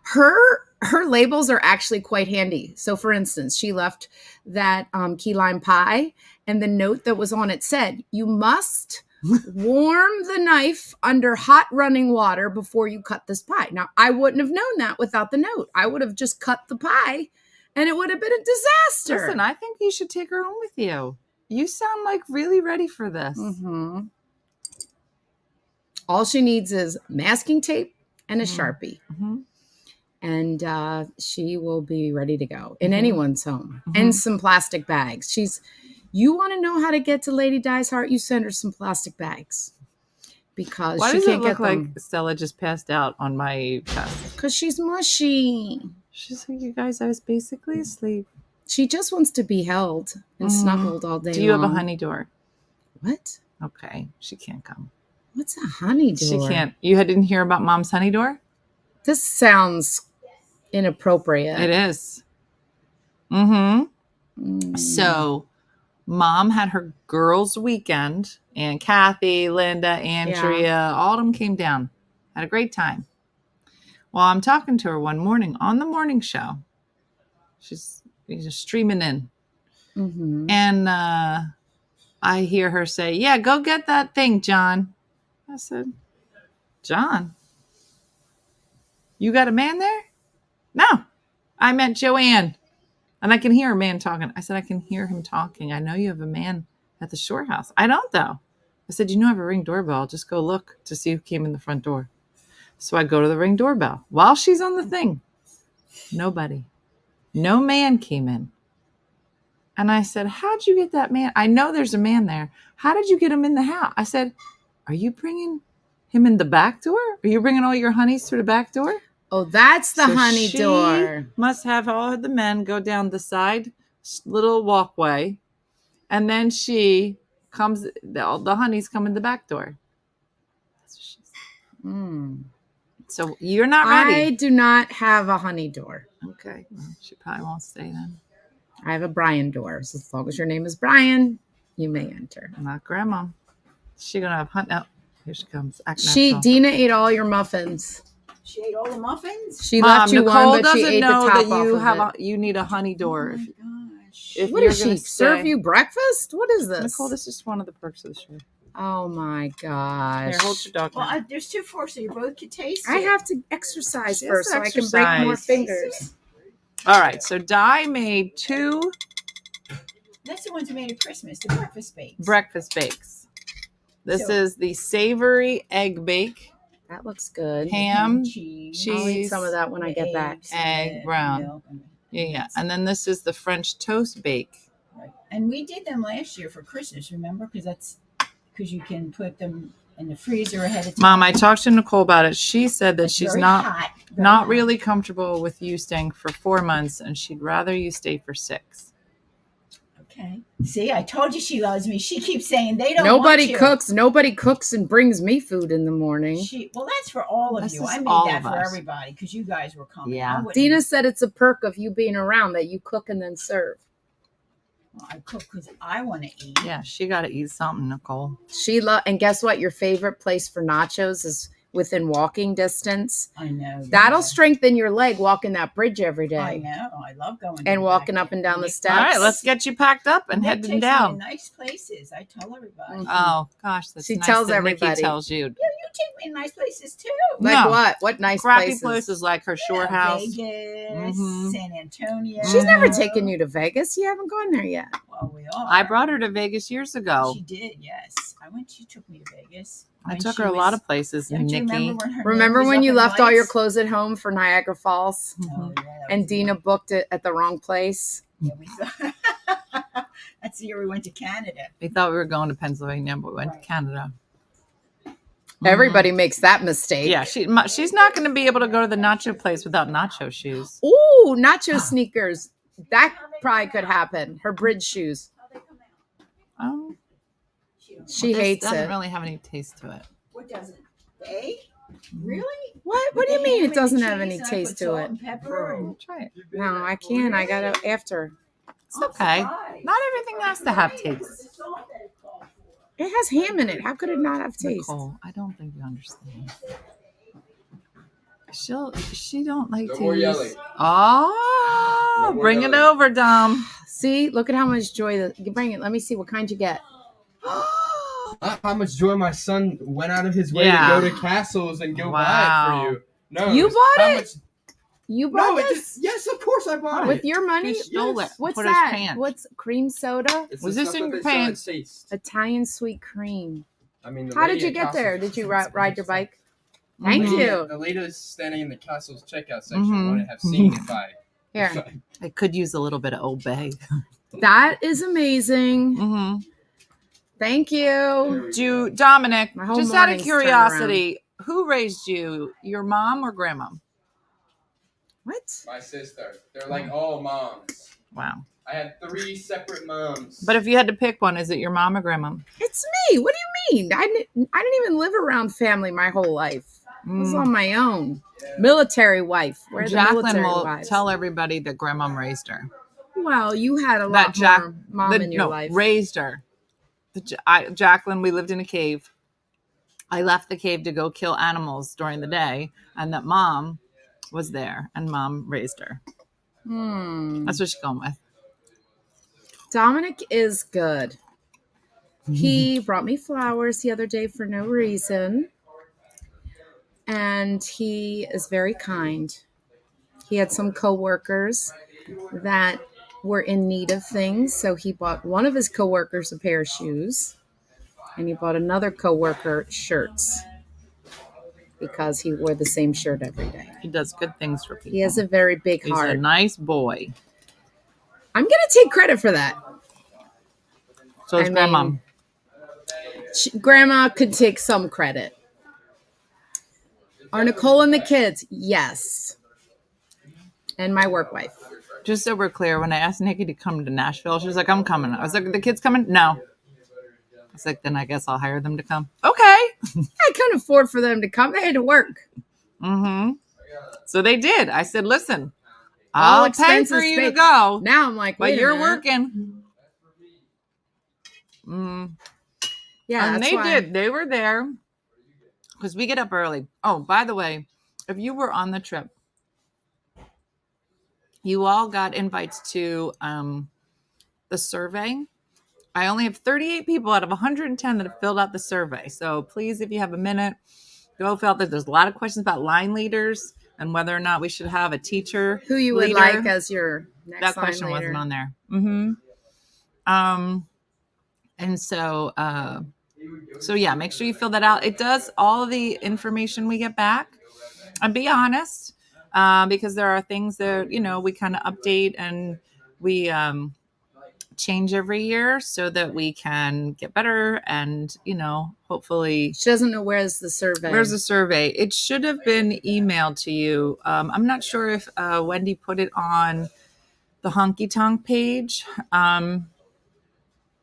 Her labels are actually quite handy. So for instance, she left that key lime pie and the note that was on it said, you must warm the knife under hot running water before you cut this pie. Now, I wouldn't have known that without the note. I would have just cut the pie and it would have been a disaster. Listen, I think you should take her home with you. You sound like really ready for this. Mhm. All she needs is masking tape and a Sharpie. Mhm. And she will be ready to go in Mhm. anyone's home. Mhm. And some plastic bags. You want to know how to get to Lady Di's heart? You send her some plastic bags because Why she does it can't look get like them Stella just passed out on my chest? because she's mushy. She's like, you guys, I was basically asleep. She just wants to be held and Mhm. snuggled all day. Do you have a long. honey door? What? Okay, she can't come. What's a honey door? She can't. You didn't hear about Mom's honey door? This sounds inappropriate. It is. Mm-hmm. Mm. So Mom had her girls' weekend, and Kathy, Linda, Andrea, all of them came down. Had a great time. Well, I'm talking to her one morning on the morning show. She's just streaming in. Mhm. And I hear her say, yeah, go get that thing, John. I said, John? You got a man there? No, I meant Joanne. And I can hear a man talking. I said, I can hear him talking. I know you have a man at the shore house. I don't, though. I said, you know I have a Ring doorbell. Just go look to see who came in the front door. So I go to the Ring doorbell. While she's on the thing, nobody. No man came in. And I said, how'd you get that man? I know there's a man there. How did you get him in the house? I said, are you bringing him in the back door? Are you bringing all your honeys through the back door? Oh, that's the So honey she door. must have all the men go down the side little walkway. And then she comes, the honeys come in the back door. That's what she said. Mm. So you're not ready. I do not have a honey door. Okay. Well, she probably won't stay then. I have a Brian door. So as long as your name is Brian, you may enter. Not grandma. She gonna have hunt. Oh, here she comes. Act natural. Dina ate all your muffins. She ate all the muffins. She Mom, left you Nicole one, but she doesn't ate the know top that you off have of it. you need a honey door. Oh my gosh. If What you're does she gonna serve stay- you breakfast? What is this? Nicole, this is one of the perks of the show. Oh my gosh. Here, hold your dog. Well, now. there's 2 forks, so you both can taste I it. have to exercise She has first to so I can break more exercise. fingers. All right, so Di made 2 That's the ones we made at Christmas, the breakfast bakes. breakfast bakes. This So- is the savory egg bake, That looks good. ham, cheese, I'll eat cheese, some of that when I get back. eggs, and egg, the brown. milk and- Yeah, and then this is the French toast bake. Right. And we did them last year for Christmas, remember? Because you can put them in the freezer ahead of time. Mom, I talked to Nicole about it. She said that It's she's very not hot, very not hot. really comfortable with you staying for 4 months, and she'd rather you stay for 6. Okay. See, I told you she loves me. She keeps saying they don't Nobody want you. cooks. Nobody cooks and brings me food in the morning. Well, that's for all of This you. is I made all that of for us. everybody because you guys were coming. Yeah. I wouldn't- Dina said it's a perk of you being around that you cook and then serve. Well, I cook because I want to eat. Yeah, she got to eat something, Nicole. And guess what? Your favorite place for nachos is within walking distance. I know. That'll yeah. strengthen your leg walking that bridge every day. I know. I love going And to walking back up and down the Nick steps. All right, takes- let's get you packed up and Nick heading takes me down. to nice places. I tell everybody. Mhm. Oh gosh, that's She nice tells that Nikki everybody. tells you. You take me to nice places too. Like No. what? What nice Crappy places? like her shore house. Vegas, Mhm. San Antonio. She's never taken you to Vegas. You haven't gone there yet. Well, we are. I brought her to Vegas years ago. She did, yes. She took me to Vegas. I when took she her a lot was- of places, Don't you Nikki. remember when her Remember nose was when up you in left all your lights? clothes at home for Niagara Falls Oh, yeah, that and was the Dina year. booked it at the wrong place? Yeah, we thought. That's the year we went to Canada. We thought we were going to Pennsylvania, but we went Right. to Canada. Everybody makes that mistake. Yeah, she's not going to be able to go to the nacho place without nacho shoes. Ooh, nacho sneakers. That probably could happen. Her bridge shoes. Oh, She this hates doesn't it. really have any taste to it. What doesn't? Egg? Really? What? What With do you the mean ham it and the doesn't have cheese any and I taste put to salt it? and pepper and- Try it. No, I can't. I got to after. It's okay. surprised. Not everything has to have taste. It has ham in it. How could it not have taste? Nicole, I don't think you understand. She don't like No to more use. yelling. Oh, No more bring it yelling. over, Dom. See, look at how much joy that you bring it. Let me see what kind you get. How much joy my son went out of his way Yeah. to go to castles and go buy it Wow. for you. No, You it's bought how it? much- You No, bought it this just, yes, of course I bought with it. your money? He stole Yes. it. What's Put his that? pants. What's cream soda? It's Was the this stuff in that your they sell at pants? Taste. Italian sweet cream. I mean, the How did lady you at get Castle's there? was Did you just ride your amazing. bike? Thank Mhm. you. The lady was standing in the castle's checkout section. Mhm. Wanted to have seen if I. Here. I could use a little bit of Old Bay. That is amazing. Mm-hmm. Thank you. Dominic, My whole just out of morning's turned curiosity, who raised you? Your mom or grandma? What? My sister. They're like all moms. Wow. I had 3 separate moms. But if you had to pick one, is it your mom or grandma? It's me. What do you mean? I didn't even live around family my whole life. I was on my own. Military wife. Where are the Jacqueline military will wives? tell everybody that grandma raised her. Well, you had a That lot Jack- more mom in your life. raised her. Jacqueline, we lived in a cave. I left the cave to go kill animals during the day, and that mom was there, and mom raised her. That's what she's going with. Dominic is good. He brought me flowers the other day for no reason. And he is very kind. He had some coworkers that were in need of things, so he bought one of his coworkers a pair of shoes, and he bought another coworker shirts because he wore the same shirt every day. He does good things for people. He has a very big He's a heart. nice boy. I'm gonna take credit for that. So is I grandma. mean, Grandma could take some credit. Are Nicole and the kids? Yes. And my work wife. Just so we're clear, when I asked Nikki to come to Nashville, she was like, I'm coming. I was like, the kids coming? No. I was like, then I guess I'll hire them to come. Okay. I couldn't afford for them to come. They had to work. Mm-hmm. So they did. I said, listen, All I'll pay expenses for you to paid. go, Now I'm like, but wait a you're minute. working. Mm. Yeah, And that's they why. did. They were there because we get up early. Oh, by the way, if you were on the trip, you all got invites to the survey. I only have 38 people out of 110 that have filled out the survey. So please, if you have a minute, go fill out that. There's a lot of questions about line leaders and whether or not we should have a teacher Who you would leader. like as your next That line question leader. wasn't on there. And so yeah, make sure you fill that out. It does all the information we get back. And be honest, because there are things that, we kind of update and we change every year so that we can get better and, hopefully. She doesn't know where's the survey. Where's the survey? It should have been emailed to you. I'm not sure if Wendy put it on the Honky Tonk page,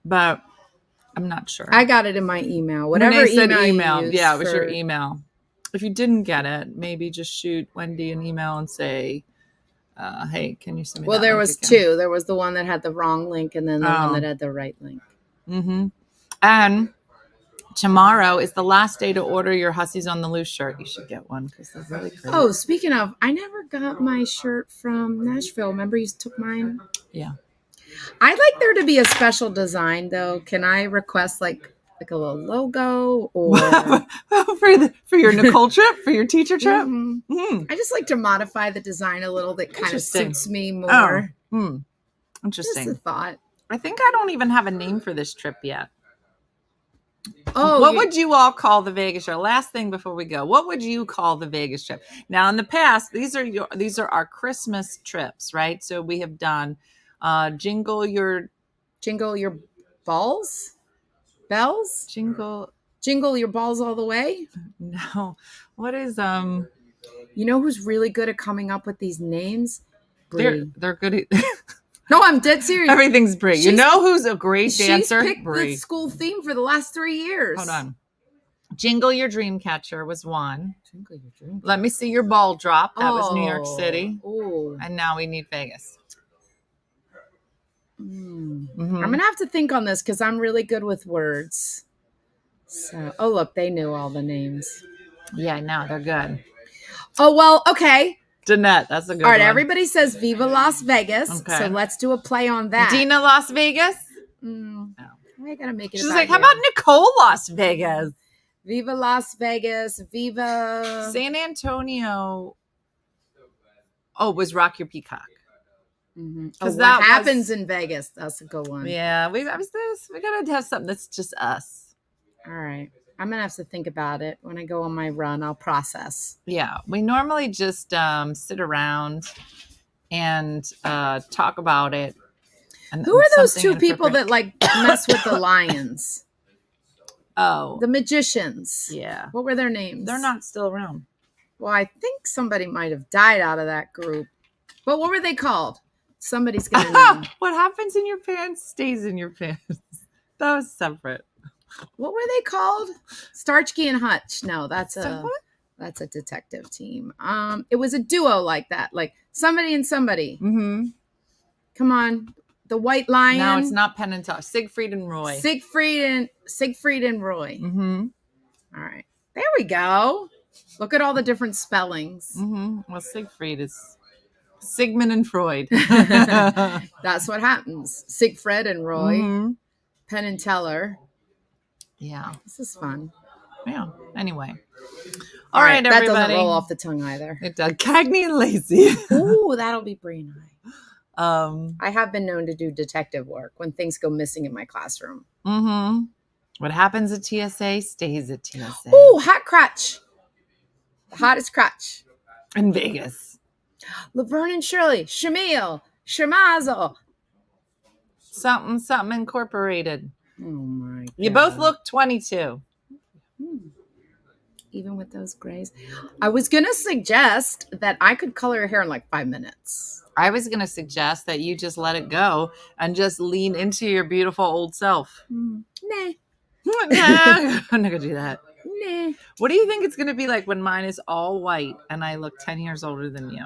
but I'm not sure. I got it in my email. Whatever Renee said email. Yeah, it was your email. If you didn't get it, maybe just shoot Wendy an email and say, hey, can you send me Well, that there link was again? two. There was the one that had the wrong link and then the one that had the right link. Mm-hmm. And tomorrow is the last day to order your Hussies on the Loose shirt. You should get one because they're really great. Oh, speaking of, I never got my shirt from Nashville. Remember you took mine? Yeah. I'd like there to be a special design, though. Can I request like a little logo or for your Nicole trip, for your teacher trip? Mm-hmm. I just like to modify the design a little that kind of suits me more. Interesting. Just a thought. I think I don't even have a name for this trip yet. Oh, what would you all call the Vegas trip? Last thing before we go, what would you call the Vegas trip? Now, in the past, these are our Christmas trips, right? So we have done jingle your bells, jingle your balls all the way. No, what is You know who's really good at coming up with these names? Bree. They're good. No, I'm dead serious. Everything's Bree. You know who's a great dancer? She's picked Bree. the school theme for the last 3 years. Hold on. Jingle Your Dream Catcher was one. Jingle Your Dream. Let Me See Your Ball Drop. That was New York City. Oh. And now we need Vegas. Mm-hmm. I'm going to have to think on this because I'm really good with words. So, look, they knew all the names. Yeah, I know. They're good. Oh, well, okay. Danette, that's a good one. All right, everybody says Viva Las Vegas. Okay. So let's do a play on that. Dina Las Vegas? No. I got to make it She's like, how about Nicole Las Vegas? Viva Las Vegas. Viva. San Antonio. Oh, was Rock Your Peacock. Because that happens in Vegas. That's a good one. Yeah, we got to have something that's just us. All right. I'm going to have to think about it. When I go on my run, I'll process. Yeah. We normally just sit around and talk about it. And who are those two people that like mess with the lions? Oh. The magicians. Yeah. What were their names? They're not still around. Well, I think somebody might have died out of that group. But what were they called? Somebody's going to know. What happens in your pants stays in your pants. That was separate. What were they called? Starsky and Hutch. No, that's a detective team. It was a duo like that, like somebody and somebody. Mm-hmm. Come on, the White Lion. No, it's not Penn and Teller. Siegfried and Roy. Siegfried and Roy. Mm-hmm. All right, there we go. Look at all the different spellings. Mm-hmm. Well, Siegfried is Sigmund and Freud. That's what happens. Siegfried and Roy. Mm-hmm. Penn and Teller. Yeah. This is fun. Yeah. Anyway. All right, everybody. That doesn't roll off the tongue either. It does. Cagney and Lacey. Ooh, that'll be Bree and I. I have been known to do detective work when things go missing in my classroom. Mm-hmm. What happens at TSA stays at TSA. Ooh, hot crotch. The hottest crotch. In Vegas. Laverne and Shirley. Shamil. Shamazel. Something Incorporated. Oh my God. You both look 22. Even with those grays. I was going to suggest that I could color your hair in like 5 minutes. I was going to suggest that you just let it go and just lean into your beautiful old self. Nah. Nah, I'm not going to do that. Nah. What do you think it's going to be like when mine is all white and I look 10 years older than you?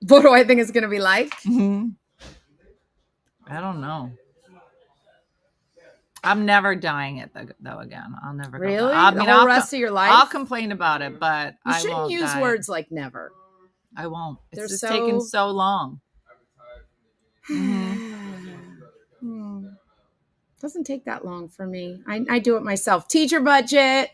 What do I think it's going to be like? Mm-hmm. I don't know. I'm never dying it though again. I'll never go Really? back. The whole rest of your life? I'll complain about it, but You I shouldn't won't use die. words like never. I won't. It's They're just taken so long. Doesn't take that long for me. I do it myself. Teacher budget.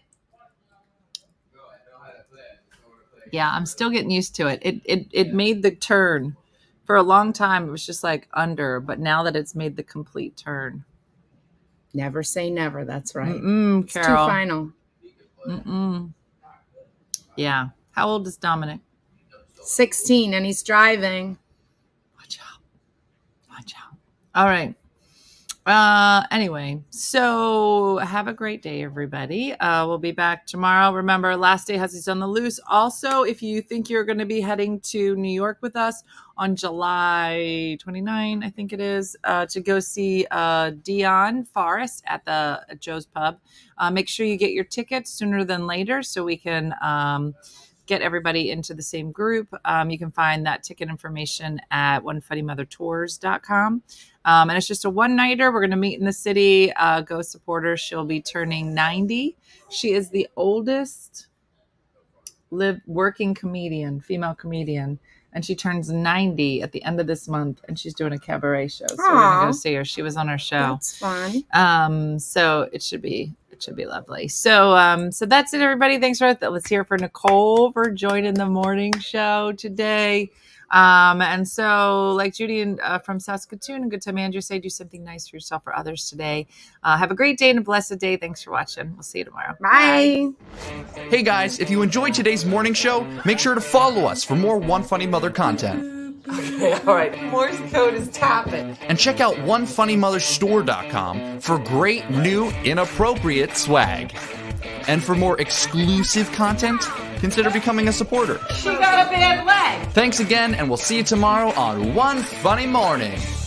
Yeah, I'm still getting used to it. It made the turn. For a long time, it was just like under, but now that it's made the complete turn. Never say never. That's right. It's too Carol. final. Yeah. How old is Dominic? 16, and he's driving. Watch out. Watch out. All right. Anyway, so have a great day, everybody. We'll be back tomorrow. Remember, last day Hussey's on the loose. Also, if you think you're going to be heading to New York with us on July 29, I think it is, to go see Dion Forrest at Joe's Pub, make sure you get your tickets sooner than later so we can get everybody into the same group. You can find that ticket information at OneFunnyMotherTours.com. And it's just a one-nighter. We're going to meet in the city. Go support her. She'll be turning 90. She is the oldest working female comedian. And she turns 90 at the end of this month. And she's doing a cabaret show. So we're going to go see her. She was on our show. That's fun. So it should be lovely. So that's it, everybody. Thanks let's hear for Nicole for joining the morning show today. And so like Judy and from Saskatoon and Good Time Andrew say, do something nice for yourself or others today. Have a great day and a blessed day. Thanks for watching. We'll see you tomorrow. Bye. Hey guys, if you enjoyed today's morning show, make sure to follow us for more One Funny Mother content. All right. Morse code is tapping. And check out OneFunnyMotherStore.com for great new inappropriate swag. And for more exclusive content, consider becoming a supporter. She got a bad leg. Thanks again, and we'll see you tomorrow on One Funny Morning.